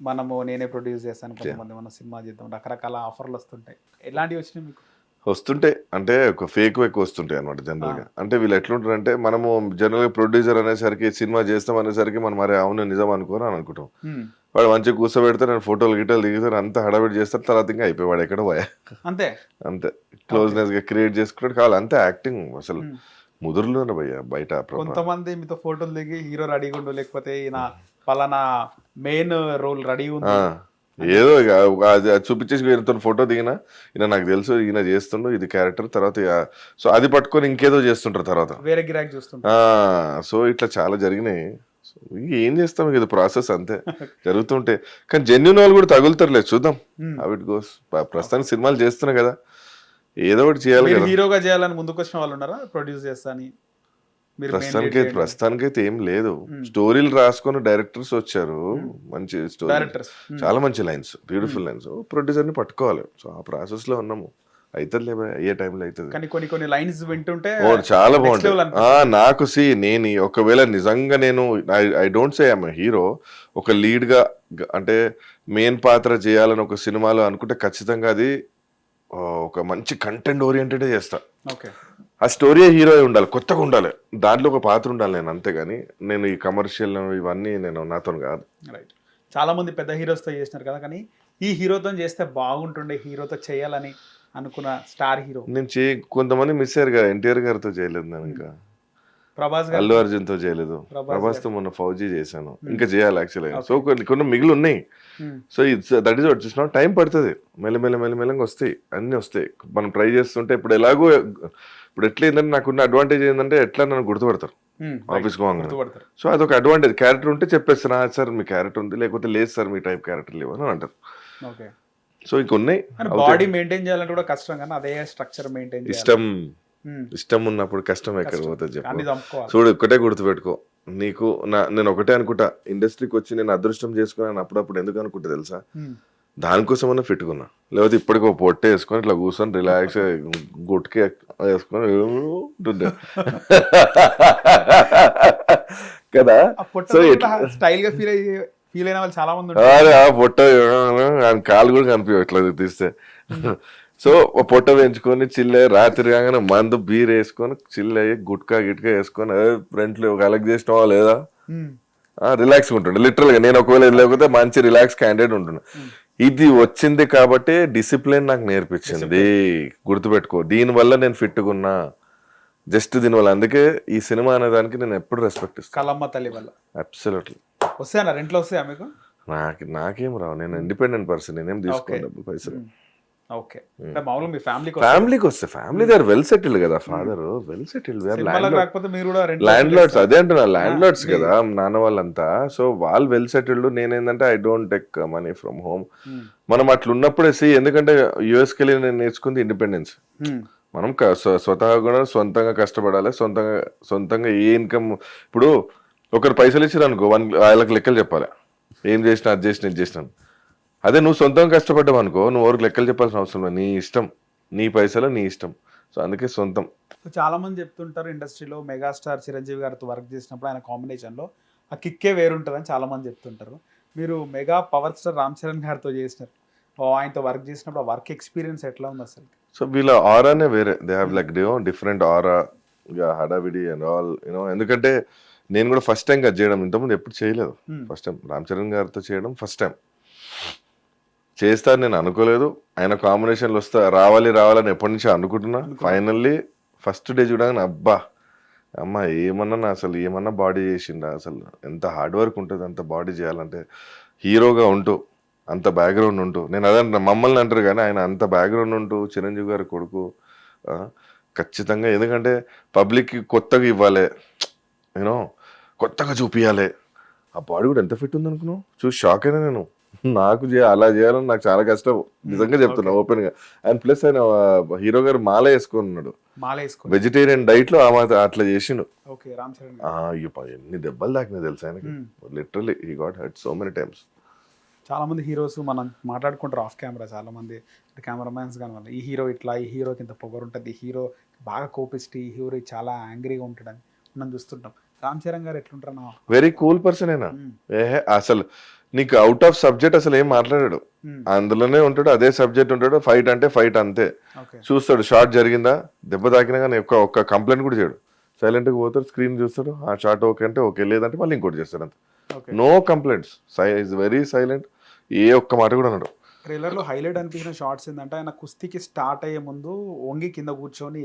మనము నేనే ప్రొడ్యూస్ చేస్తాను, కొంతమంది మనం సినిమా చేద్దాం, రకరకాల ఆఫర్లు వస్తుంటాయి. ఎలాంటివి వచ్చినాయి మీకు? వస్తుంటాయి అంటే ఒక ఫేక్ ఎక్కువ వస్తుంటాయి అనమాట జనరల్ గా. అంటే వీళ్ళు ఎట్లుంటారు అంటే, మనము జనరల్ గా ప్రొడ్యూసర్ అనేసరికి, సినిమా చేస్తాం అనేసరికి మనం మరి అవును నిజం అనుకోని అని అనుకుంటాం. వాడు మంచిగా కూర్చోబెడితే నేను ఫోటోలు గిటోలు దిగుతారు, అంతా హడావిడి చేస్తారు, తర్వాత ఇంకా అయిపోయి వాడు ఎక్కడ పోయా అంతే అంతే క్లోజ్నెస్ గా క్రియేట్ చేసుకున్నాడు కావాలి, అంతే. యాక్టింగ్ అసలు ముదురులోనే భయ్యా బయట. కొంతమంది మీతో ఫోటోలు దిగి హీరో రెడీగా ఉండు, లేకపోతే ఈయన పలానా మెయిన్ రోల్ రెడీ ఉంది, ఏదో ఇక అది చూపించేసి ఈయనతో ఫోటో దిగినా, ఈయన నాకు తెలుసు ఈయన చేస్తుండు ఇది క్యారెక్టర్, తర్వాత సో అది పట్టుకొని ఇంకేదో చేస్తుంటారు తర్వాత, వేరే గిరాక్ చూస్తుంటా. సో ఇట్లా చాలా జరిగినాయి. ఏం చేస్తాం, ఇది ప్రాసెస్ అంతే జరుగుతుంటే. కానీ జెన్యున్ వాళ్ళు కూడా తగులుతారులే, చూద్దాం హౌ ఇట్ గోస్. ప్రస్తుతానికి సినిమాలు చేస్తున్నా కదా, ఏదో ఒకటి చేయాలి కదా. హీరోగా చేయాలని ముందుకు వచ్చిన వాళ్ళు ఉన్నారా, ప్రొడ్యూస్ చేస్తా అని? ప్రస్తుతానికైతే ఏం లేదు. స్టోరీలు రాసుకొని డైరెక్టర్స్ వచ్చారు, మంచి స్టోరీ, చాలా మంచి లైన్స్, బ్యూటిఫుల్ లైన్స్. ప్రొడ్యూసర్ ని పట్టుకోవాలి. సో ఆ ప్రాసెస్ లో ఉన్నాము. అవుతుంది ఏ టైంలో అవుతుంది. కానీ కొన్ని లైన్స్ వింటుంటే చాలా బాగుంటుంది. నాకు నేను ఒకవేళ నిజంగా నేను I don't say I'm hero, ఒక లీడ్ గా అంటే మెయిన్ పాత్ర చేయాలని ఒక సినిమాలో అనుకుంటే ఖచ్చితంగా అది ఒక మంచి కంటెంట్ ఓరియంటెడ్ చేస్తా. ఆ స్టోరీ హీరో ఉండాలి, కొత్తగా ఉండాలి, దాంట్లో ఒక పాత్ర ఉండాలి. నేను అంతేగాని నేను ఈ కమర్షియల్ ఇవన్నీ నేను నాతో కాదు. రైట్. చాలా మంది పెద్ద హీరోస్తో చేసినారు కదా, కానీ ఈ హీరోతో చేస్తే బాగుంటుండే, హీరోతో చేయాలని అనుకున్న స్టార్ హీరో నేను కొంతమంది మిస్ అయ్యారు కదా. ఎన్టీఆర్ గారితో చేయలేదు నేను, ఇంకా ప్రభాస్, అల్లు అర్జున్ తో చేయలేదు, ప్రభాస్ తో మొన్న ఫౌజీ చేశాను, ఇంకా చేయాలి యాక్చువల్గా. సో కొన్ని మిగిలి ఉన్నాయి. సో దట్ ఈస్ వాట్ చూసినా, టైం పడుతుంది, మెల్లమెల్లగా వస్తాయి, అన్ని వస్తాయి. మనం ట్రై చేస్తుంటే ఇప్పుడు ఎలాగో ఇప్పుడు ఎట్లా ఏంటంటే నాకున్న అడ్వాంటేజ్ ఏంటంటే ఎట్లా నన్ను గుర్తుపడతారు ఆఫీస్కి పోగానే. సో అదొక అడ్వాంటేజ్. క్యారెక్టర్ ఉంటే చెప్పేస్తాను, సార్ మీ క్యారెక్టర్ ఉంది, లేకపోతే లేదు సార్ మీ టైప్ క్యారెక్టర్ లేవు అని అంటారు. సో ఇంకొన్నాయి. బాడీ మెయింటైన్ చేయాలంటే కూడా కష్టం, కానీ అదే స్ట్రక్చర్ మెయింటైన్ ఇష్టం ఉన్నప్పుడు కష్టం ఎక్కడ పోతుంది చెప్పు. చూడు ఒక్కటే గుర్తుపెట్టుకో, నీకు నేను ఒకటే అనుకుంటా, ఇండస్ట్రీకి వచ్చి నేను అదృష్టం చేసుకున్నాను అప్పుడప్పుడు. ఎందుకు అనుకుంటా తెలుసా? దానికోసమన్నా ఫిట్టుకున్నా, లేకపోతే ఇప్పటికో పొట్టే వేసుకొని ఇట్లా కూర్చొని రిలాక్స్ గుట్కే వేసుకొని కదా. స్టైల్ గా ఫీల్ అయిన వాళ్ళు చాలా మంది పొట్ట కాలు కూడా కనిపించవు ఇట్లా తీస్తే. సో పొట్ట పెంచుకొని చిల్లే, రాత్రి కాగానే మందు బీర్ వేసుకొని చిల్లయ్యి గుట్కా గిట్కా వేసుకొని ఫ్రంట్లో కలెక్ట్ చేసినావా లేదా, రిలాక్స్ ఉంటుండే. లిటరల్ గా నేను ఒకవేళ లేకపోతే మంచి రిలాక్స్ క్యాండిడేట్ ఉంటుండే. ఇది వచ్చింది కాబట్టి డిసిప్లిన్ నాకు నేర్పించింది, గుర్తుపెట్టుకో. దీనివల్ల నేను ఫిట్గా ఉన్నా, జస్ట్ దీనివల్ల. అందుకే ఈ సినిమా అనే దానికి నేను ఎప్పుడు రెస్పెక్ట్ ఇస్తాను. కలమ్మ తల్లి వల్ల. అబ్సల్యూట్లీ. వస్తాయన్నా రెంట్లో వస్తాయా మీకు? నాకేం రావు, నేను ఇండిపెండెంట్ పర్సన్, నేనేం తీసుకోను డబ్బులు పైసలు. ఫ్యామిలీకి వస్తే family they are well settled కదా, father well settled, landlords. అదే అంటున్నా, ల్యాండ్ లార్డ్స్ కదా నాన్న వాళ్ళంతా. సో వాళ్ళు వెల్ సెటిల్డ్. నేనేంటంటే I don't take money from home. మనం అట్లా ఉన్నప్పుడే ఎందుకంటే యుఎస్కి వెళ్ళి నేను నేర్చుకుంది ఇండిపెండెన్స్. మనం స్వతహాగా కూడా సొంతంగా కష్టపడాలి, సొంతంగా ఏ ఇన్కమ్. ఇప్పుడు ఒకరు పైసలు ఇచ్చారు అనుకో, వాళ్ళకి లెక్కలు చెప్పాలి, ఏం చేసినా అది చేసిన ఇది చేసినాను. అదే నువ్వు సొంతంగా కష్టపడ్డావు అనుకో, నువ్వు ఎవరికి లెక్కలు చెప్పాల్సిన అవసరం లేదు, నీ ఇష్టం, నీ పైసలు నీ ఇష్టం. సో అందుకే సొంతం. చాలా మంది చెప్తుంటారు ఇండస్ట్రీలో మెగాస్టార్ చిరంజీవి గారితో వర్క్ చేసినప్పుడు ఆయన కాంబినేషన్లో ఆ కిక్కే వేరుంటుందని చాలా మంది చెప్తుంటారు. మీరు mega power star Ram Charan గారితో చేసినారు, ఆయనతో వర్క్ చేసినప్పుడు ఆ వర్క్ ఎక్స్పీరియన్స్ ఎట్లా ఉంది అసలు? సో వీళ్ళ ఆరానే వేరే, దే హ్యావ్ లైక్ డిఫరెంట్ ఆరా, హడావిడి అండ్ ఆల్ యూనో. ఎందుకంటే నేను కూడా ఫస్ట్ టైం కదా చేయడం, ఇంతకుముందు ఎప్పుడు చేయలేదు. ఫస్ట్ టైం రామ్ చరణ్ గారితో చేయడం ఫస్ట్ టైం. చేస్తాను నేను అనుకోలేదు, ఆయన కాంబినేషన్లు రావాలని ఎప్పటి నుంచో అనుకుంటున్నా. ఫైనల్లీ ఫస్ట్ డే చూడగానే అబ్బా అమ్మ ఏమన్నా అసలు ఏమన్నా బాడీ చేసిండా, అసలు ఎంత హార్డ్ వర్క్ ఉంటుంది అంత బాడీ చేయాలంటే. హీరోగా ఉంటూ అంత బ్యాక్గ్రౌండ్ ఉంటూ, నేను అదే మమ్మల్ని అంటారు కానీ ఆయన అంత బ్యాక్గ్రౌండ్ ఉంటూ, చిరంజీవి గారి కొడుకు ఖచ్చితంగా. ఎందుకంటే పబ్లిక్కి కొత్తగా ఇవ్వాలి, యూనో కొత్తగా చూపించాలి. ఆ బాడీ కూడా ఎంత ఫిట్ ఉంది అనుకున్నావు, చూసి షాక్ అయినా నేను. నాకు అలా చేయాలని నాకు చాలా కష్టం, నిజంగా చెప్తున్నా ఓపెన్ గా. అండ్ ప్లస్ ఆయన హీరో గారు మాల వేసుకున్నాడు, మాల వేసుకొని వెజిటేరియన్ డైట్ లో అట్లా చేసిండు. ఓకే రామ్ చరణ్ ఎన్ని దెబ్బలు తాకినాయి తెలుసా ఆయనకి, literally he got hurt so many times. చాలా మంది హీరోస్ మనం మాట్లాడుకుంటారు ఆఫ్ కెమెరా, చాలా మంది కెమెరామ్యాన్స్ కానీ వాళ్ళు ఈ హీరో ఇట్లా, ఈ హీరోకి ఇంత పొగరు ఉంటుంది, ఈ హీరో బాగా కోపిస్ట్, ఈ హీరో చాలా యాంగ్రీగా ఉంటాడని మనం చూస్తుంటాం. రామ్ చరణ్ గారు ఎట్లుంటారు? వెరీ కూల్ పర్సన్ అయినా, అసలు నీకు అవుట్ ఆఫ్ సబ్జెక్ట్ అసలు ఏం మాట్లాడాడు, అందులోనే ఉంటాడు, అదే సబ్జెక్ట్ ఉంటాడు. ఫైట్ అంటే ఫైట్ అంతే, చూస్తాడు షార్ట్ జరిగిందా, దెబ్బ తాకినా కానీ ఒక్క కంప్లైంట్ కూడా చేయడు, సైలెంట్ గా పోతాడు, స్క్రీన్ చూస్తాడు, ఆ షార్ట్ ఓకే అంటే ఓకే, లేదంటే మళ్ళీ ఇంకోటి చేస్తాడు అంతే. No complaints, is very silent, ఏ ఒక్క మాట కూడా అన్నాడు. ట్రైలర్ లో హైలైట్ అనిపించిన షార్ట్స్ ఏంటంటే ఆయన కుస్తీకి స్టార్ట్ అయ్యే ముందు వంగి కింద కూర్చొని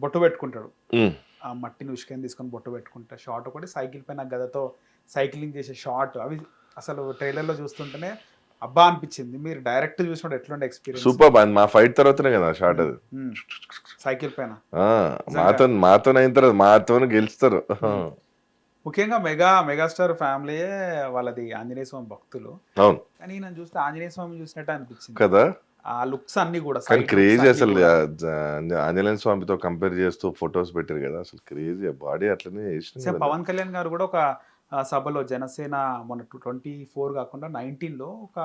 బొట్టు పెట్టుకుంటాడు, ఆ మట్టిని ఉష్కని తీసుకొని బొట్టు పెట్టుకుంటా షార్ట్ ఒకటి, సైకిల్ పైన గదతో సైక్లింగ్ చేసే షార్ట్, అవి అసలు ట్రైలర్ లో చూస్తుంటేనే అబ్బా అనిపించింది. మీరు డైరెక్ట్ చూసినప్పుడు ఎట్లుండే ఎక్స్పీరియన్స్? సూపర్, మా ఫైట్ తర్వాతనే కదా షార్ట్ అది, సైకిల్ పైన మాతో అయిన తర్వాత మాతో గెలుస్తారు. ముఖ్యంగా మెగాస్టార్ ఫ్యామిలీయే వాళ్ళది ఆంజనేయ స్వామి భక్తులు. అవును, కానీ నేను చూస్తే ఆంజనేయ స్వామి చూసినట్టు అనిపించింది కదా, ఆ లుక్స్ అన్ని కూడా. కానీ క్రేజీ అసలు, ఆంజనేయ స్వామితో కంపేర్ చేస్తూ ఫొటోస్ పెట్టారు కదా, అసలు క్రేజీ, బాడీ అట్లనే చేసిన. పవన్ కళ్యాణ్ గారు కూడా ఒక సభలో జనసేన మొన్న 24 కాకుండా 19లో ఒక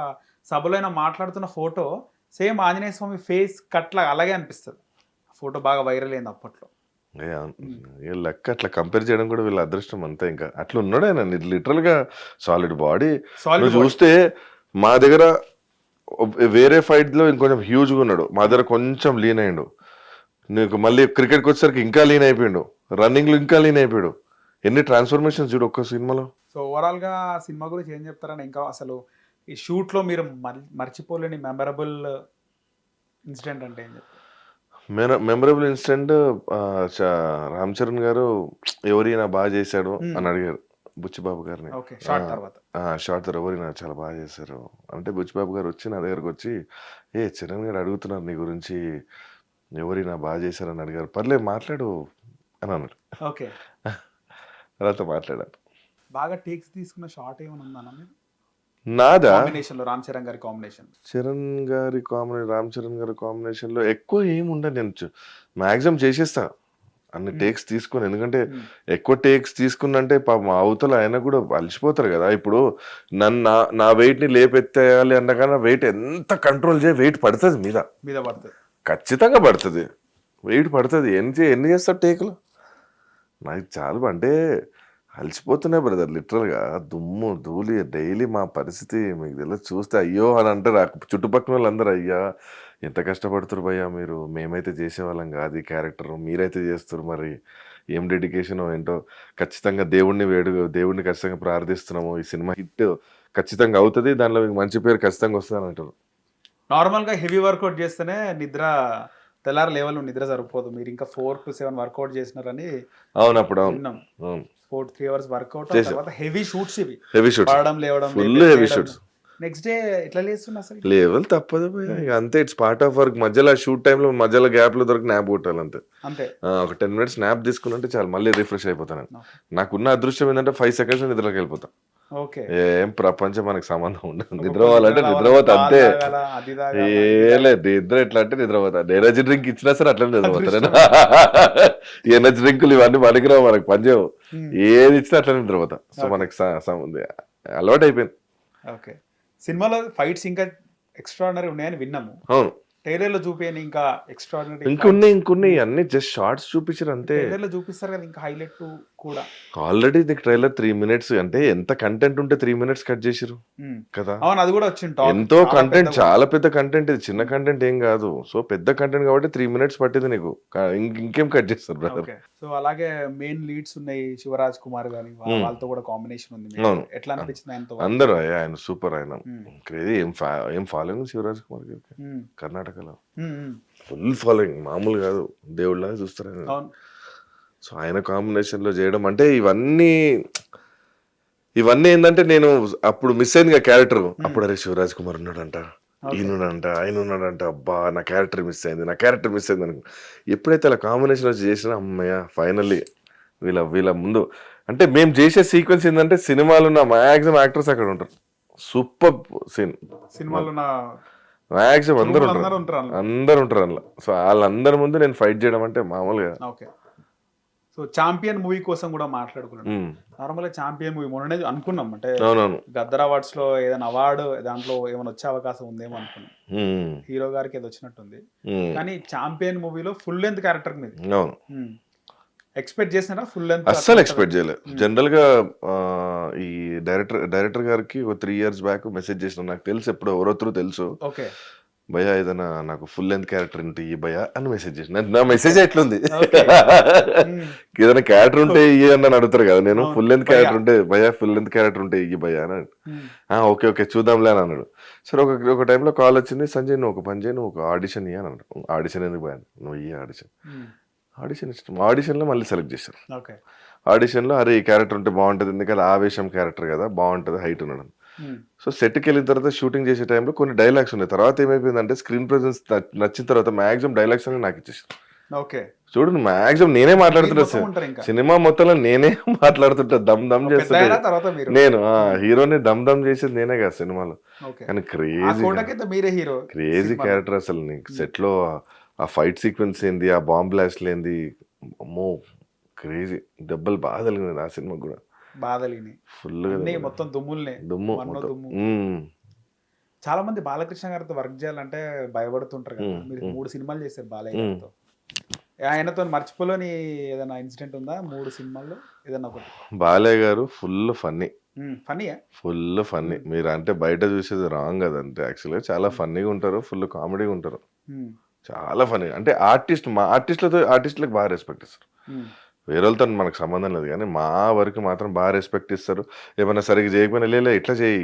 సభలో అయినా మాట్లాడుతున్న ఫోటో సేమ్ ఆంజనేయ స్వామి ఫేస్ కట్లా అలాగే అనిపిస్తుంది. ఫోటో బాగా వైరల్ అయింది అప్పట్లో. లెక్క అట్లా కంపేర్ చేయడం కూడా వీళ్ళ అదృష్టం అంతే. ఇంకా అట్లా ఉన్నాడు ఆయన, లిటరల్ గా సాలిడ్ బాడీ. చూస్తే మా దగ్గర వేరే ఫైట్ లో ఇంకొంచెం హ్యూజ్ గా ఉన్నాడు, మా దగ్గర కొంచెం లీన్ అయ్యిండు. నీకు మళ్ళీ క్రికెట్కి వచ్చేసరికి ఇంకా లీన్ అయిపోయాడు, రన్నింగ్ లో ఇంకా లీన్ అయిపోయాడు. ఎన్ని ట్రాన్స్ఫర్మేషన్స్ చూడు ఒక్క సినిమాలో. సో ఓవరాల్ గా సినిమా గురించి ఏం చెప్తారని, ఇంకా అసలు ఈ షూట్ లో మీరు మర్చిపోలేని మెమరబుల్ ఇన్సిడెంట్ అంటే ఏం చెప్తారు? మెమరబుల్ ఇన్సిడెంట్, రామ్ చరణ్ గారు ఎవరైనా బాగా చేశాడు అని అడిగారు బుచ్చిబాబు గారిని. షార్ట్ తర్వాత ఎవరైనా చాలా బాగా చేశారు అంటే, బుచ్చిబాబు గారు వచ్చి నా దగ్గరకు వచ్చి, చరణ్ గారు అడుగుతున్నారు నీ గురించి, ఎవరైనా బాగా చేశారని అడిగారు, పర్లేదు మాట్లాడు అని అన్నాడు. ఓకే, తర్వాత మాట్లాడాను. బాగా టేక్స్ తీసుకున్న షార్ట్ ఏమైనా ఉందా మీరు? నాదా? కాంబినేషన్ లో రామ్ చరణ్ గారి కాంబినేషన్, రామ్ చరణ్ గారి కాంబినేషన్ లో ఎక్కువ ఏమి ఉండదు. నేను మాక్సిమం చేసేస్తా అన్ని టేక్స్ తీసుకుని, ఎందుకంటే ఎక్కువ టేక్స్ తీసుకున్నంటే పాపం అవతల ఆయన కూడా అలసిపోతారు కదా. ఇప్పుడు నా వెయిట్ ని లేపెత్తేయాలి అన్నకన్నా వెయిట్ ఎంత కంట్రోల్ చేయ, వెయిట్ పడుతుంది మీద పడుతుంది, ఖచ్చితంగా పడుతుంది, వెయిట్ పడుతుంది. ఎన్ని చేస్తారు టేకులు? నాకు చాలా అంటే అలసిపోతున్నాయి బ్రదర్, లిటరల్గా దుమ్ము ధూళి డైలీ. మా పరిస్థితి మీకు తెలియదు, చూస్తే అయ్యో అని అంటారు చుట్టుపక్కల వాళ్ళందరూ, అయ్యా ఎంత కష్టపడుతురు భయ్యా మీరు, మేమైతే చేసేవాళ్ళం కాదు ఈ క్యారెక్టర్, మీరైతే చేస్తారు, మరి ఏం డెడికేషన్ ఏంటో. ఖచ్చితంగా దేవుడిని ఖచ్చితంగా ప్రార్థిస్తున్నాము, ఈ సినిమా హిట్ ఖచ్చితంగా అవుతుంది, దానిలో మీకు మంచి పేరు ఖచ్చితంగా వస్తుంది అని అంటారు. నార్మల్గా హెవీ వర్కౌట్ చేస్తేనే తెల్లారి లెవెల్ నిద్ర సరిపోదు, మీరు ఇంకా 4 to 7 వర్కౌట్ చేసినారని. అవును, అప్పుడు 3 hours వర్కౌట్, తర్వాత హెవీ షూట్స్, ఇవి హెవీ షూట్స్, పడడం లేవడం, full heavy shoots. Next day ఎట్లా లేస్తున్నా అసలు? లెవెల్ తప్పదు అంతే, ఇట్స్ పార్ట్ ఆఫ్ వర్క్. మధ్యలో షూట్ టైంలో మధ్యలో గ్యాప్ లో దొరికి న్యాప్ కొట్టాలి అంతే. ఒక 10 minutes న్యాప్ తీసుకున్నంటే చాలు, మళ్ళీ రిఫ్రెష్ అయిపోతాను. నాకున్న అదృష్టం ఏంటంటే 5 seconds నిద్రలోకి వెళ్ళిపోతా. ఏం ప్రపంచం మనకి సంబంధం ఉండదు, నిద్రపోవాలంటే నిద్రపోతా అంతే. నిద్ర ఎట్లా అంటే నిద్రపోతా, ఎనర్జీ డ్రింక్ ఇచ్చినా సరే అట్లనే నిద్రపోతా. ఎనర్జీ డ్రింకులు ఇవన్నీ పనికిరావు, మనకి పనిచేయవు, ఏది ఇచ్చినా అట్లనే నిద్రపోతా. సో మనకి అలవాటు అయిపోయింది. సినిమాలో ఫైట్స్ ఇంకా ఎక్స్ట్రాడినరీ ఉన్నాయని విన్నాము. అవును, ట్రైలర్ లో చూపించని ఇంకా ఎక్స్ట్రాడినరీ ఇంకొన్ని అన్ని జస్ట్ షార్ట్స్ చూపించారు అంతే. ట్రైలర్ లో చూపిస్తారు కదా, ఇంకా హైలైట్ కూడా. ఆల్రెడీ నీకు ట్రైలర్ 3 minutes, అంటే ఎంత కంటెంట్ ఉంటే 3 minutes కట్ చేసిరు కదా. అవును, అది కూడా వచ్చింది. ఎంతో కంటెంట్, చాలా పెద్ద కంటెంట్, ఇది చిన్న కంటెంట్ ఏం కాదు. సో పెద్ద కంటెంట్ కాబట్టి 3 minutes పట్టింది నీకు, ఇంకేం కట్ చేస్తారు బ్రదర్. సో అలాగే మెయిన్ లీడ్స్ ఉన్నాయి, శివరాజ్ కుమార్ గాని, వాళ్ళతో కూడా కాంబినేషన్ ఉంది. ఎట్లా అనిపించింది ఆయనతో? అందరూ ఆయన సూపర్, ఆయన క్రేజీ. ఏం ఫాలోయింగ్ శివరాజ్ కుమార్ గారికి కర్ణాటకలో, ఫుల్ ఫాలోయింగ్, మామూలు కాదు, దేవుళ్ళగా చూస్తారు ఆయన. సో ఆయన కాంబినేషన్ లో చేయడం అంటే ఇవన్నీ ఏంటంటే, నేను అప్పుడు మిస్ అయింది క్యారెక్టర్. అప్పుడు అరే శివరాజ్ కుమార్ ఉన్నాడంట, ఆయన ఉన్నాడంట, అబ్బా నా క్యారెక్టర్ మిస్ అయింది అనుకో. ఎప్పుడైతే అలా కాంబినేషన్ వచ్చి చేసినా, అమ్మయ్య ఫైనల్లీ వీళ్ళ ముందు. అంటే మేము చేసే సీక్వెన్స్ ఏంటంటే, సినిమాలో ఉన్న మాక్సిమం యాక్టర్స్ అక్కడ ఉంటారు, సూపర్ సీన్. సినిమాలో నా మ్యాక్సిమం అందరూ అందరూ ఉంటారు, ఉంటారు అందులో. అందరు ఉంటారు అందులో. సో వాళ్ళందరి ముందు నేను ఫైట్ చేయడం అంటే మామూలుగా. ఓకే. సో చాంపియన్ మూవీ కోసం కూడా మాట్లాడుకున్నాను. ఉమ్, నార్మల్గా చాంపియన్ మూవీ మొన్ననే అనుకున్నాం, అంటే అవునవును. గద్దర్ అవార్డ్స్ లో ఏదైనా అవార్డు దాంట్లో ఏమైనా వచ్చే అవకాశం ఉందేమో అనుకున్నాం. ఉమ్, హీరో గారికి ఏదో వచ్చినట్టుంది, ఉమ్, కానీ చాంపియన్ మూవీలో ఫుల్ లెంత్ క్యారెక్టర్ మీద అవును. ఎక్స్పెక్ట్ చేసినారా? ఫుల్ లెంత్ అస్సలు ఎక్స్పెక్ట్ చేయలేదు. జనరల్ గా ఈ డైరెక్టర్ గారికి ఒక 3 years బ్యాక్ మెసేజ్ చేసిన, నాకు తెలుసు ఎప్పుడు ఎవరొత్తరు తెలుసు, ఓకే. భయ్యా ఏదైనా నాకు ఫుల్ లెంత్ క్యారెక్టర్ ఉంటే ఈ భయ్యా అని మెసేజ్ చేసిన. నా మెసేజ్ ఎట్లుంది, ఏదైనా క్యారెక్టర్ ఉంటే ఇయ్యి అని నన్ను అడుగుతారు కదా, నేను ఫుల్ లెంత్ క్యారెక్టర్ ఉంటే భయ్యా ఫుల్ లెంత్ క్యారెక్టర్ ఉంటే ఇయ్యి భయ్యా అని. ఓకే ఓకే చూద్దాంలే అని అన్నాడు. సరే ఒక టైంలో కాల్ వచ్చింది, సంజయ్ నువ్వు ఒక పని చేయి, నువ్వు ఒక ఆడిషన్ ఇయ్యి అని అన్నాడు. ఆడిషన్ ఎందుకు భయ్యా, నువ్వు ఇయ్యి ఆడిషన్ ఇష్టం. ఆడిషన్లో మళ్ళీ సెలెక్ట్ చేశారు. ఓకే. ఆడిషన్లో అరే ఈ క్యారెక్టర్ ఉంటే బాగుంటుంది, ఎందుకంటే ఆవేశం క్యారెక్టర్ కదా, బాగుంటుంది, హైట్ ఉన్నాడు. సో సెట్కి వెళ్ళిన తర్వాత షూటింగ్ చేసే టైంలో కొన్ని డైలాగ్స్ ఉన్నాయి. తర్వాత ఏమైపోయిందంటే స్క్రీన్ ప్రెజెన్స్ నచ్చిన తర్వాత మాక్సిమం డైలాగ్స్ అని నాకు ఇచ్చేసారు. ఓకే. చూడండి మాక్సిమం నేనే మాట్లాడుతుంటా, సినిమా మొత్తంలో నేనే మాట్లాడుతుంటా, దమ్ చేస్తుంటా తర్వాత మీరు నేను. హీరోని దమ్ చేసేది నేనే కదా సినిమాలో. కానీ క్రేజీ క్యారెక్టర్ అసలు. నీకు సెట్ లో ఆ ఫైట్ సీక్వెన్స్ ఏంది, ఆ బాంబ్ బ్లాస్ట్ ఏంది, అమ్మో క్రేజీ. దెబ్బలు బాగా తగిలింది ఆ సినిమా కూడా, ఫుల్ మొత్తం దుమ్ము. చాలా మంది బాలకృష్ణ గారితో వర్క్ చేయాలంటే భయపడుతుంటారు కదా. మీరు 3 సినిమాలు చేశారు బాలయ్య గారితో. ఆయనతో మర్చిపోలేని ఏదైనా ఇన్సిడెంట్ ఉందా 3 సినిమాల్లో ఏదైనా ఒకటి? బాలయ్య గారు ఫుల్ ఫన్నీ, ఫుల్ ఫన్నీ. మీరు అంటే బయట చూసేది రాంగ్ కదా, అంటే యాక్చువల్గా చాలా ఫన్నీగా ఉంటారు, ఫుల్ కామెడీగా ఉంటారు, చాలా ఫన్నీ. అంటే ఆర్టిస్టులకు బాగా రెస్పెక్ట్ ఇస్తారు. వేరే వాళ్ళతో మనకు సంబంధం లేదు, కానీ మా వరకు మాత్రం బాగా రెస్పెక్ట్ ఇస్తారు. ఏమన్నా సరిగ్గా చేయకపోయినా లే ఇట్లా చేయి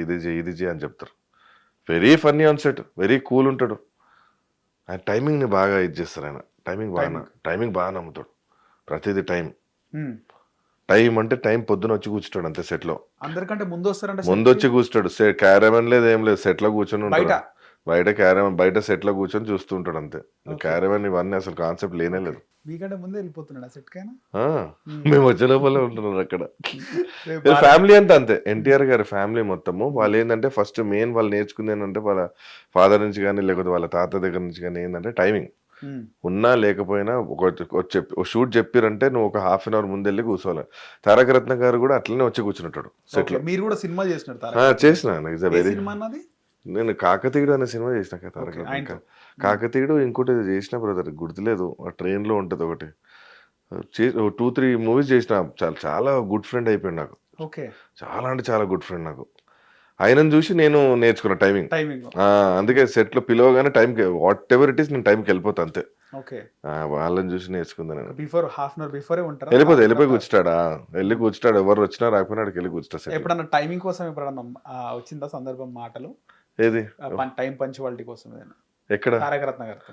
ఇది చేయి అని చెప్తారు. Very funny on set, very cool ఉంటాడు. ఆయన టైమింగ్ని బాగా ఇది చేస్తారు. ఆయన టైమింగ్ బాగా నమ్ముతాడు. ప్రతిదీ టైం అంటే టైం పొద్దున వచ్చి కూర్చుంటాడు అంతే సెట్లో. అందరికంటే ముందు వచ్చి కూర్చుంటాడు. క్యారమెన్ లేదు ఏం లేదు, సెట్లో కూర్చొని ఉంటాడు. బయట సెట్లో కూర్చొని చూస్తూ ఉంటాడు అంతే. క్యారమెన్ ఇవన్నీ అసలు కాన్సెప్ట్ లేనే లేదు. మీకంటే ముందే వెళ్ళిపోతున్నాడు సెట్ కైనా. మేము వచ్చే లోపలే ఉంటున్నారు అక్కడ. ఫ్యామిలీ అంతా అంతే, ఎన్టీఆర్ గారి ఫ్యామిలీ మొత్తము. వాళ్ళు ఏంటంటే ఫస్ట్ మెయిన్ వాళ్ళు నేర్చుకుంది ఏంటంటే వాళ్ళ ఫాదర్ నుంచి కానీ లేకపోతే వాళ్ళ తాత దగ్గర నుంచి కానీ ఏంటంటే టైమింగ్. ఉన్నా లేకపోయినా ఒక షూట్ చెప్పారంటే నువ్వు ఒక 1/2 hour ముందెళ్ళి కూర్చోవాలి. తారక రత్న గారు కూడా అట్లనే వచ్చి కూర్చుంటాడు సెట్ లో. మీరు కూడా సినిమా చేసిన? నేను కాకతీయుడు అనే సినిమా చేసిన తారక. కాకతీయుడు ఇంకోటి చేసిన బ్రదర్ గుర్తులేదు, ఆ ట్రైన్ లో ఉంటది ఒకటి. 2-3 మూవీస్ చేసిన. చాలా గుడ్ ఫ్రెండ్ అయిపోయింది నాకు. చాలా అంటే చాలా గుడ్ ఫ్రెండ్ నాకు. ఆయనను చూసి నేను నేర్చుకున్న టైమింగ్. అందుకే సెట్ లో పిలవగానే టైంకి వాట్ ఎవర్ ఇట్ ఈస్ నేను టైంకి వెళ్ళిపోతా అంతే. వాళ్ళని చూసి నేర్చుకుందా నేను. వెళ్ళిపోయి కూర్చుంటాడా, వెళ్ళి కూర్చుంటాడు. ఎవరు వచ్చినా రాకపోయినా అక్కడికి వెళ్ళి కూర్చుంటా. ఎప్పుడన్నా టైమింగ్ కోసం ఎప్పుడన్నా వచ్చిందా సందర్భం మాటలు? ఏది టైం పంచువాలిటీ కోసం ఎక్కడ? తారకరత్న గారితో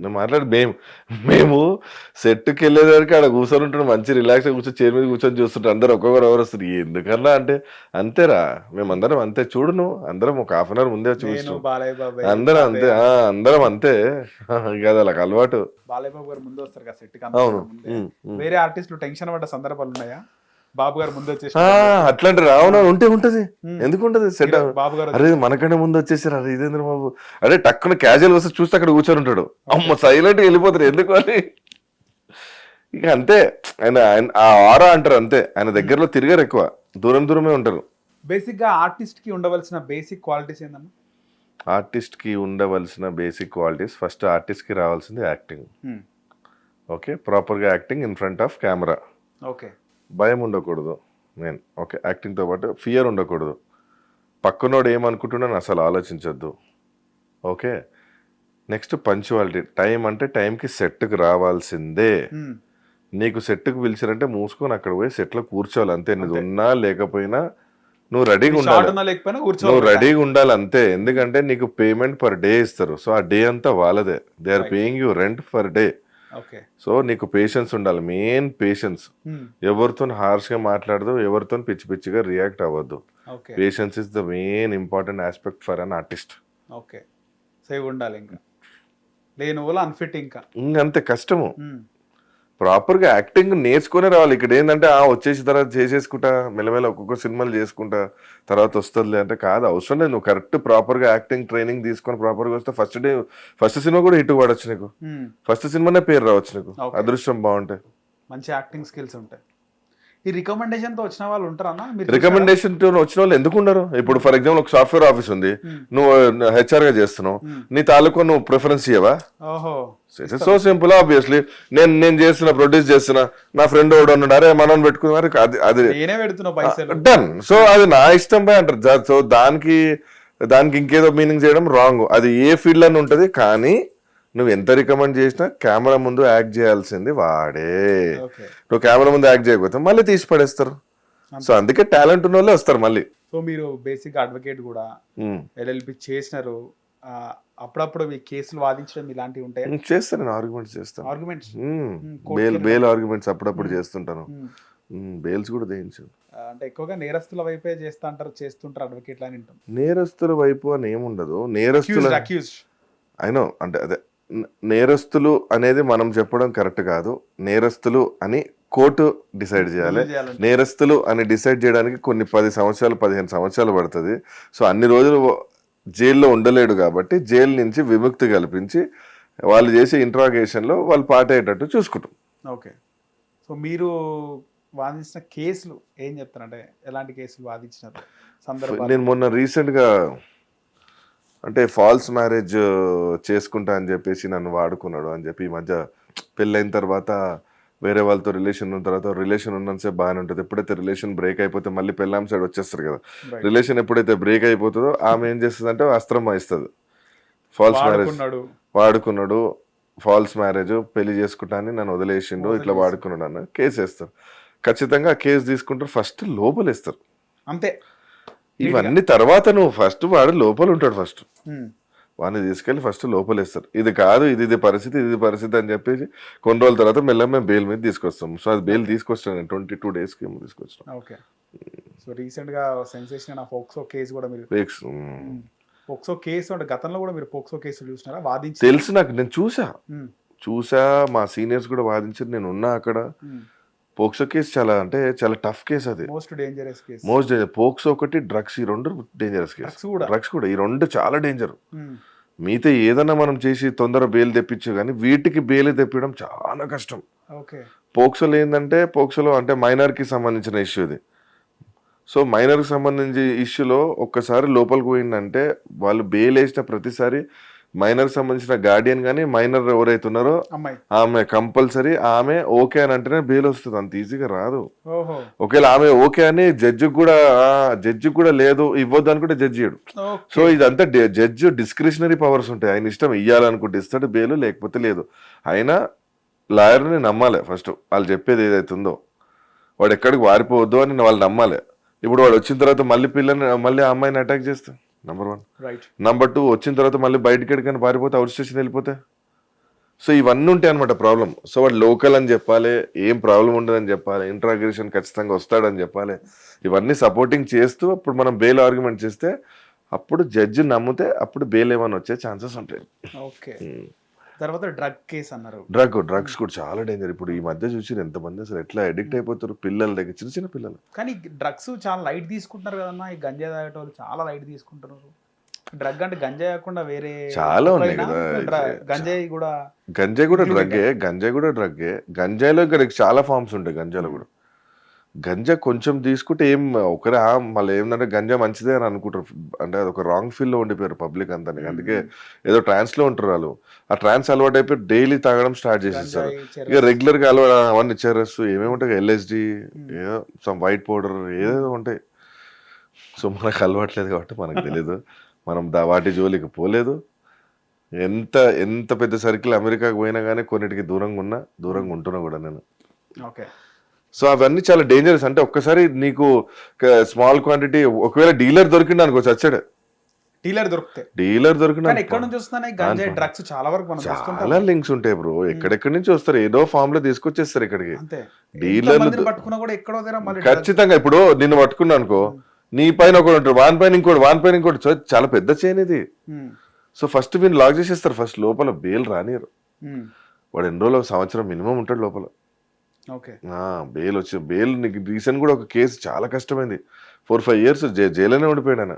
నేను మాట్లాడి మేము సెట్కి వెళ్ళేసరికి ఆడ కూర్చొని ఉంటాడు, మంచి రిలాక్స్ కూర్చొని చైర్ మీద కూర్చొని చూస్తుంటారు. అందరు ఒక్కొక్కరు ఎవరు వస్తారు. ఎందుకన్నా అంటే అంతేరా, మేమందరం అంతే. చూడును అందరం ఒక 1/2 hour ముందే వచ్చి కూర్చున్నాం. అందరం అంతే, అందరం అంతే కదా, అలా అలవాటు. బాలయ్య బాబు గారు ముందు వస్తారు కదా సెట్ కి. అవును. వేరే ఆర్టిస్టులు టెన్షన్ పడ్డ సందర్భాలు ఉన్నాయా? బాబు గారు ముందు వచ్చేసి అట్లాంటి రావునా ఉంటది. ఎందుకు ఉంటది సెట్? బాబు గారు అరే మనకంటే ముందు వచ్చేసారు, అరే ఇదేంద్ర బాబు, అరే టక్కున క్యాజువల్ వస్తే చూస్తే అక్కడ కూర్చొని ఉంటాడు. అమ్మ సైలెంట్ గా వెళ్ళిపోతారు ఎందుకు అని. ఇక అంతే, ఆయన ఆ ఆరా అంటారు అంతే. ఆయన దగ్గరలో తిరిగారు, ఎక్కువ దూరమే ఉంటారు. బేసిక్ గా ఆర్టిస్ట్ కి ఉండవలసిన బేసిక్ క్వాలిటీస్ ఏందమ్మా? ఆర్టిస్ట్ కి ఉండవలసిన బేసిక్ క్వాలిటీస్, ఫస్ట్ ఆర్టిస్ట్ కి రావాల్సింది యాక్టింగ్. ఓకే, ప్రాపర్ గా acting in front of camera. Okay, భయం ఉండకూడదు మెయిన్. ఓకే, యాక్టింగ్తో పాటు ఫియర్ ఉండకూడదు. పక్కనోడు ఏమనుకుంటున్నాను అసలు ఆలోచించద్దు. Okay, next punctuality. టైం అంటే టైంకి సెట్కి రావాల్సిందే. నీకు సెట్కి పిలిచారంటే మూసుకొని అక్కడ పోయి సెట్లో కూర్చోవాలి అంతే. నువ్వు ఉన్నా లేకపోయినా నువ్వు రెడీగా ఉండాలి అంతే. ఎందుకంటే నీకు పేమెంట్ పర్ డే ఇస్తారు. సో ఆ డే అంతా వాళ్ళదే. They are paying you rent for day. So నీకు పేషెన్స్ ఉండాలి, మెయిన్ పేషెన్స్. ఎవరితో హార్ష్ గా మాట్లాడదు, ఎవరితో పిచ్చిగా రియాక్ట్ అవ్వద్దు. Patience is the main important aspect for an artist. Okay, సేవ్ ఉండాలి. ఇంకా లేని వాళ్ళు అన్ఫిట్ ఇంకా అంతే కష్టము. ప్రాపర్ గా యాక్టింగ్ నేర్చుకునే రావాలి. ఇక్కడ ఏంటంటే వచ్చేసి తర్వాత చేసేసుకుంటా మెల్లమెల్ల ఒక్కొక్క సినిమాలు చేసుకుంటా తర్వాత వస్తుంది అంటే కాదు, అవసరం లేదు. నువ్వు కరెక్ట్ ప్రాపర్ గా యాక్టింగ్ ట్రైనింగ్ తీసుకొని ప్రాపర్ గా వస్తే ఫస్ట్ సినిమా కూడా హిట్ పడవచ్చు నీకు. ఫస్ట్ సినిమానే పేరు రావచ్చు నీకు, అదృష్టం బాగుంటాయి, మంచి యాక్టింగ్ స్కిల్స్ ఉంటాయి. ఈ రికమెండేషన్ తో వచ్చిన వాళ్ళు ఉంటారన్నా? రికమెండేషన్ తో వచ్చిన వాళ్ళు ఎందుకు ఉండరు? ఇప్పుడు ఫర్ ఎగ్జాంపుల్ ఒక సాఫ్ట్వేర్ ఆఫీస్ ఉంది, నువ్వు హెచ్ఆర్ గా చేస్తున్నావు, నీ తాలూకు నువ్వు ప్రిఫరెన్స్ ఇవ్వవా? So simple. ఆబ్వియస్లీ నేను చేస్తున్నా, ప్రొడ్యూస్ చేస్తున్నా, నా ఫ్రెండ్ ఒకడు ఉన్నాడు, అరే మనం పెట్టుకున్నారు, అది డన్. సో అది నా ఇష్టం పై అంటారు. సో దానికి ఇంకేదో మీనింగ్ చేయడం రాంగ్. అది ఏ ఫీల్డ్ అని ఉంటది, కానీ నువ్వు ఎంత రికమెండ్ చేసినా కెమెరా ముందు యాక్ట్ చేయాల్సింది వాడే. నువ్వు కెమెరా ముందు యాక్ట్ చేయకపోతే మళ్ళీ తీసి పడేస్తారు. సో అందుకే టాలెంట్ ఉన్న వాళ్ళే వస్తారు మళ్ళీ. సో మీరు బేసిక్ అడ్వకేట్ కూడా ఎల్ఎల్బి చేసినారు, అప్పుడప్పుడు మీ కేసులు వాదించడం ఇలాంటివి ఉంటాయి? చేస్తాను, నేను ఆర్గ్యుమెంట్స్ చేస్తాను. ఆర్గ్యుమెంట్స్, బెయిల్ ఆర్గ్యుమెంట్స్ అప్పుడప్పుడు చేస్తుంటాను. బెయిల్స్ కూడా దేయించాను. అంటే ఎక్కువగా నేరస్తుల వైపే చేస్తుంటారు అడ్వకేట్లు అని వింటాం. నేరస్తుల వైపు అని ఏముండదు. అయినో అంటే అదే నేరస్తులు అనేది మనం చెప్పడం కరెక్ట్ కాదు. నేరస్తులు అని కోర్టు డిసైడ్ చేయాలి. నేరస్తులు అని డిసైడ్ చేయడానికి కొన్ని 10 సంవత్సరాలు 15 సంవత్సరాలు పడుతుంది. సో అన్ని రోజులు జైల్లో ఉండలేడు కాబట్టి జైలు నుంచి విముక్తి కల్పించి వాళ్ళు చేసే ఇంట్రాగేషన్లో వాళ్ళు పాటయ్యేటట్టు చూసుకుంటాం. ఓకే. సో మీరు వాదించిన కేసులు ఏం చెప్తారంటే ఎలాంటి కేసులు వాదించినారు సందర్భాలు? నేను మొన్న రీసెంట్గా అంటే ఫాల్స్ మ్యారేజ్ చేసుకుంటా అని చెప్పేసి నన్ను వాడుకున్నాడు అని చెప్పి, ఈ మధ్య పెళ్ళైన తర్వాత వేరే వాళ్ళతో రిలేషన్ ఉన్న తర్వాత రిలేషన్ ఉన్నంతసేపు బాగానే ఉంటుంది. ఎప్పుడైతే రిలేషన్ బ్రేక్ అయిపోతే మళ్ళీ పెళ్ళాం సైడ్ వచ్చేస్తారు కదా. రిలేషన్ ఎప్పుడైతే బ్రేక్ అయిపోతుందో ఆమె ఏం చేస్తుంది అంటే అస్త్రం వాయిస్తుంది. ఫాల్స్ మ్యారేజ్ వాడుకున్నాడు, ఫాల్స్ మ్యారేజ్, పెళ్లి చేసుకుంటా అని నన్ను వదిలేసిండు, ఇట్లా వాడుకున్నాడు అన్న కేసు వేస్తారు. ఖచ్చితంగా ఆ కేసు తీసుకుంటారు, ఫస్ట్ లోపలేస్తారు అంతే. ఇవన్నీ తర్వాత నువ్వు ఫస్ట్ వాడు లోపల ఉంటాడు, ఫస్ట్ వాడిని తీసుకెళ్ళి ఫస్ట్ లోపలేస్తారు. ఇది కాదు, ఇది పరిస్థితి అని చెప్పేసి కొన్ని రోజుల తర్వాత మెల్లగా మేము బెయిల్ మీద తీసుకొస్తాం. సో అది బెయిల్ తీసుకొస్తాను 22 days కి ఏమో తీసుకొచ్చాను. ఓకే. సో రీసెంట్ గా సెన్సేషన్ ఆఫ్ పోక్సో కేసు కూడా మీరు పోక్సో కేసు అంటే గతంలో కూడా మీరు పోక్సో కేసులు చూసినారా? వాదించి తెలుసు నాకు, నేను చూసా మా సీనియర్స్ కూడా వాదించారు, నేను ఉన్నా అక్కడ. పోక్సో కేసు చాలా టఫ్ కేసు. అది మోస్ట్ డేంజరస్. పోక్సో ఒకటి, డ్రగ్స్, ఈ రెండు డేంజరస్ కేసు. డ్రగ్స్ కూడా ఈ రెండు చాలా డేంజర్. మిగతా ఏదన్నా మనం చేసి తొందర బెయిల్ తెప్పించు, కానీ వీటికి బెయిల్ తెప్పించడం చాలా కష్టం. పోక్సోలో ఏంటంటే పోక్సోలో అంటే మైనర్ కి సంబంధించిన ఇష్యూ ఇది. సో మైనర్ కి సంబంధించి ఇష్యూలో ఒక్కసారి లోపలికి పోయిందంటే వాళ్ళు బెయిల్ వేసిన ప్రతిసారి మైనర్ సంబంధించిన గార్డియన్ కానీ మైనర్ ఎవరైతే ఉన్నారో ఆమె కంపల్సరీ ఆమె ఓకే అని అంటేనే బెయిల్ వస్తుంది, అంత ఈజీగా రాదు. ఒకవేళ ఆమె ఓకే అని జడ్జి కూడా లేదు ఇవ్వద్దు అనుకుంటే జడ్జి ఇయ్యడు. సో ఇదంతా జడ్జి డిస్క్రిషనరీ పవర్స్ ఉంటాయి, ఆయన ఇష్టం ఇయ్యాలనుకుంటే ఇస్తాడు బెయిల్, లేకపోతే లేదు. అయినా లాయర్ని నమ్మాలి ఫస్ట్, వాళ్ళు చెప్పేది ఏదైతే ఉందో వాడు ఎక్కడికి వారిపోవద్దు అని వాళ్ళు నమ్మాలి. ఇప్పుడు వాడు వచ్చిన తర్వాత మళ్ళీ ఆ అమ్మాయిని అటాక్ చేస్తా, నెంబర్ 1. నెంబర్ 2, వచ్చిన తర్వాత మళ్ళీ బయటకి ఎక్కడికైనా పారిపోతే, అవుట్ స్టేషన్ వెళ్ళిపోతే. సో ఇవన్నీ ఉంటాయి అనమాట ప్రాబ్లం. సో వాడు లోకల్ అని చెప్పాలి, ఏం ప్రాబ్లం ఉండదని చెప్పాలి, ఇంట్రాగేషన్ ఖచ్చితంగా వస్తాడని చెప్పాలి. ఇవన్నీ సపోర్టింగ్ చేస్తూ అప్పుడు మనం బెయిల్ ఆర్గ్యుమెంట్ చేస్తే అప్పుడు జడ్జి నమ్మితే అప్పుడు బెయిల్ ఏమైనా వచ్చే ఛాన్సెస్ ఉంటాయి. ఓకే. తర్వాత డ్రగ్ కేసు అన్నారు. డ్రగ్స్ కూడా చాలా డేంజర్. ఇప్పుడు ఈ మధ్య చూసి ఎంతమంది అసలు ఎట్లా అడిక్ట్ అయిపోతారు, పిల్లల దగ్గర, చిన్న పిల్లలు. కానీ డ్రగ్స్ చాలా లైట్ తీసుకుంటున్నారు కదన్నా, ఈ గంజా తాగేటోళ్ళు చాలా లైట్ తీసుకుంటున్నారు. డ్రగ్ అంటే గంజాయి కాకుండా వేరే చాలా ఉన్నాయి కదా. గంజాయి కూడా డ్రగ్గే. గంజాయిలో ఇక్కడ చాలా ఫార్మ్స్ ఉంటాయి. గంజాలో కూడా గంజా కొంచెం తీసుకుంటే ఏం ఒకరే మళ్ళీ ఏంటంటే గంజా మంచిదే అని అనుకుంటారు. అంటే అది ఒక రాంగ్ ఫీల్ లో ఉండిపోయారు పబ్లిక్ అంతా. అందుకే ఏదో ట్రాన్స్ లో ఉంటారు వాళ్ళు. ఆ ట్రాన్స్ అలవాటు అయిపోయి డైలీ తాగడం స్టార్ట్ చేసేస్తారు. ఇక రెగ్యులర్ గా అలవాటు అవన్నీ చెరస్ ఏమేమి ఉంటాయి, LSD, ఏదో సమ్ వైట్ పౌడర్ ఏదో ఉంటాయి. సో మనకు అలవాట్లేదు కాబట్టి మనకు తెలియదు, మనం వాటి జోలికి పోలేదు. ఎంత పెద్ద సర్కిల్ అమెరికాకు పోయినా కానీ కొన్నిటికి దూరంగా ఉంటున్నా కూడా నేను. ఓకే. సో అవన్నీ చాలా డేంజరస్. అంటే ఒక్కసారి నీకు స్మాల్ క్వాంటిటీ ఒకవేళ డీలర్ దొరికింది అనుకో చచ్చాడు. డీలర్ దొరికిన చాలా లింక్స్ ఉంటాయి బ్రో, ఎక్కడెక్కడి నుంచి వస్తారు, ఏదో ఫామ్ లో తీసుకొచ్చేస్తారు ఇక్కడికి డీలర్లు ఖచ్చితంగా. ఇప్పుడు నిన్ను పట్టుకున్నా అనుకో, నీ పైన ఒకటి ఉంటాడు, వాని పైన ఇంకోటి చాలా పెద్ద చైన్ ఇది. సో ఫస్ట్ వీళ్ళు లాక్ చేసేస్తారు, ఫస్ట్ లోపల బెయిల్ రానియరు. వాడు ఎన్ని రోజులు, సంవత్సరం మినిమం ఉంటాడు లోపల. ఓకే. బెయిల్ వచ్చి బెయిల్ నీకు రీసెంట్ కూడా ఒక కేసు చాలా కష్టమైంది. 4-5 years జైల్లోనే ఉండిపోయాడు ఆయన.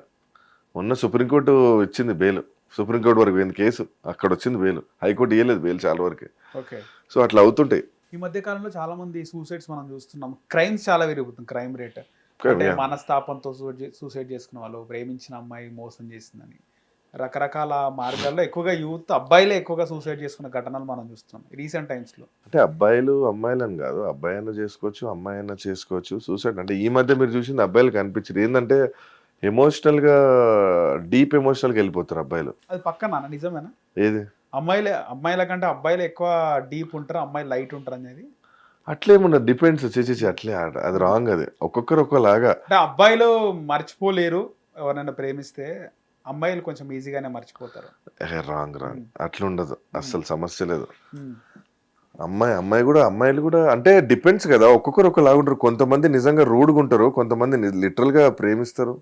మొన్న సుప్రీంకోర్టు ఇచ్చింది బెయిల్. సుప్రీంకోర్టు వరకు పోయింది కేసు, అక్కడ వచ్చింది బెయిల్. హైకోర్టు ఇవ్వలేదు బెయిల్ చాలా వరకు. ఓకే. సో అట్లా అవుతుంటాయి. ఈ మధ్య కాలంలో చాలా మంది సూసైడ్స్ మనం చూస్తున్నాం. క్రైమ్స్ చాలా పెరుగుతుంది, క్రైమ్ రేట్. అంటే Yeah. మనస్తాపంతో సూసైడ్ చేసుకున్న వాళ్ళు, ప్రేమించిన అమ్మాయి మోసం చేసిందని రకరకాల మార్గాల్లో ఎక్కువగా యూత్ అబ్బాయిలే ఎక్కువగా సూసైడ్ చేసుకున్న ఘటనలు మనం చూస్తున్నాం రీసెంట్ టైమ్స్ లో. అంటే అబ్బాయిలు అమ్మాయిలని కాదు, అబ్బాయి అయినా చేసుకోవచ్చు, అమ్మాయి అయినా చేసుకోవచ్చు సూసైడ్. అంటే ఈ మధ్య మీరు చూసింది అబ్బాయిలు కనిపించింది ఏంటంటే ఎమోషనల్ గా డీప్ ఎమోషనల్ గా వెళ్ళిపోతారు అబ్బాయిలు. అది పక్కన నిజమేనా? ఏది అమ్మాయిల కంటే అబ్బాయిలు ఎక్కువ డీప్ ఉంటారు, అమ్మాయిలు లైట్ ఉంటారు అనేది? అట్లేమున్నా డిపెండ్స్ చేసేసి అట్లే అది రాంగ్. అది ఒక్కొక్కరు ఒక్కలాగా. అంటే అబ్బాయిలు మర్చిపోలేరు ఎవరైనా ప్రేమిస్తే, అమ్మాయిలు కొంచెం ఈజీగానే మర్చిపోతారు. రాంగ్ అట్లా ఉండదు అస్సలు, సమస్య లేదు. అమ్మాయిలు కూడా అంటే డిపెండ్స్ కదా, ఒక్కొక్కరు ఒకలాగా ఉంటారు. కొంతమంది నిజంగా రూడ్గా ఉంటారు, కొంతమంది లిటరల్ గా ప్రేమిస్తారు.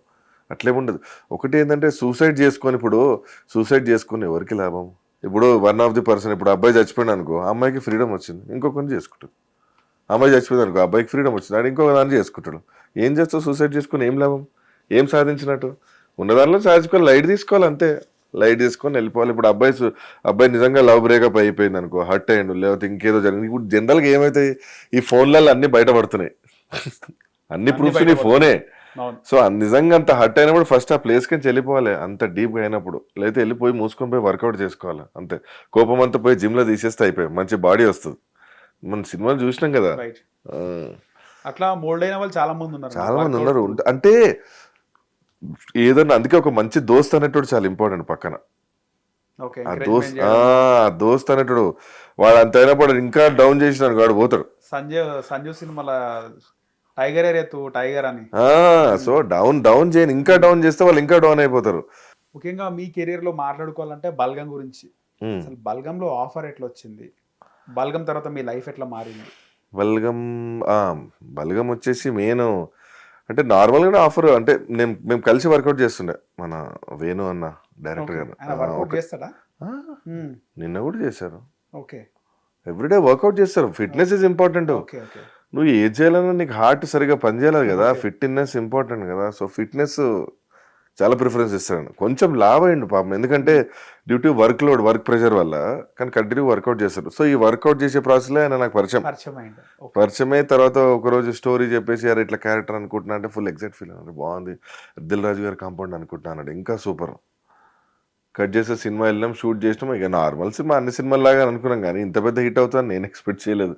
అట్లేముండదు. ఒకటి ఏంటంటే సూసైడ్ చేసుకొని ఎవరికి లాభం? ఇప్పుడు వన్ ఆఫ్ ది పర్సన్, ఇప్పుడు అబ్బాయి చచ్చిపోయాడు అనుకో, అమ్మాయికి ఫ్రీడమ్ వచ్చింది, ఇంకొకరిని చేసుకుంటాడు. అమ్మాయి చచ్చిపోయింది అనుకో, అబ్బాయికి ఫ్రీడమ్ వచ్చింది, అది ఇంకొక దాన్ని చేసుకుంటాడు. ఏం చేస్తావు? సూసైడ్ చేసుకుని ఏం లాభం? ఏం సాధించినట్టు? ఉన్నదానిలో సాధించుకోవాలి, లైట్ తీసుకోవాలి అంతే. లైట్ తీసుకొని వెళ్ళిపోవాలి. ఇప్పుడు అబ్బాయి నిజంగా లవ్ బ్రేకప్ అయిపోయింది అనుకో, హర్ట్ అయ్యిండు, లేకపోతే ఇంకేదో జరిగింది. ఇప్పుడు జనరల్గా ఏమైతాయి, ఈ ఫోన్లలో అన్ని బయటపడుతున్నాయి. అన్ని ప్రూఫ్స్ నీ ఫోనే. సో నిజంగా అంత హర్ట్ అయినప్పుడు ఫస్ట్ ఆ ప్లేస్ కి వెళ్ళిపోవాలి, అంత డీప్గా అయినప్పుడు. లేకపోతే వెళ్ళిపోయి మూసుకొని పోయి వర్కౌట్ చేసుకోవాలి అంతే. కోపం అంతా పోయి జిమ్ లో తీసేస్తే అయిపోయి మంచి బాడీ వస్తుంది. మన సినిమాలు చూసినాం కదా. అట్లా మోల్డ్ అయిన వాళ్ళు చాలా మంది ఉన్నారు. అంటే ఏదన్నా, అందుకే ఒక మంచి దోస్త్ అనేటోడు చాలా ఇంపార్టెంట్ పక్కన. ఆ దోస్త్ అనేటోడు వాడు అంత అయినప్పుడు ఇంకా డౌన్ చేసినాడు వాడు పోతాడు. సంజు సినిమాల టైగర్ అని. సో డౌన్ చేయని, ఇంకా డౌన్ చేస్తే వాళ్ళు ఇంకా డౌన్ అయిపోతారు. ముఖ్యంగా మీ కెరీర్ లో మాట్లాడుకోవాలంటే బల్గం గురించి. అసలు బల్గంలో ఆఫర్ ఎట్లా వచ్చింది? బల్గం తర్వాత మీ లైఫ్ ఎట్లా మారింది? బల్గం వచ్చేసి నేను అంటే నార్మల్గా ఆఫర్ అంటే మేము కలిసి వర్కౌట్ చేస్తుండే, మన వేణు అన్న డైరెక్టర్ గారు. నిన్న కూడా చేశారు. ఎవ్రీడే వర్కౌట్ చేస్తారు. Fitness is important. నువ్వు ఏది చేయాలన్నా నీకు హార్ట్ సరిగా పనిచేయాలి కదా, ఫిట్నెస్ ఇంపార్టెంట్ కదా. సో ఫిట్నెస్ చాలా ప్రిఫరెన్స్ ఇస్తాను. కొంచెం లావ్ అయ్యండు పాపం, ఎందుకంటే డ్యూ టు వర్క్ ప్రెషర్ వల్ల, కానీ కంటిన్యూ వర్కౌట్ చేస్తారు. సో ఈ వర్కౌట్ చేసే ప్రాసెస్లో ఆయన నాకు పరిచయం అయిన తర్వాత ఒకరోజు స్టోరీ చెప్పేసి అరే ఇట్లా క్యారెక్టర్ అనుకుంటున్నా అంటే ఫుల్ ఎగ్జైట్ ఫీల్ అన్నాడు. బాగుంది, దిల్ రాజు గారి కాంపౌండ్ అనుకుంటున్నా అన్నాడు. ఇంకా సూపర్. కట్ చేసే సినిమా వెళ్ళాం, షూట్ చేసినాం. ఇక నార్మల్ సినిమా, అన్ని సినిమాలు లాగా అనుకున్నాం, కానీ ఇంత పెద్ద హిట్ అవుతుందని నేను ఎక్స్పెక్ట్ చేయలేదు.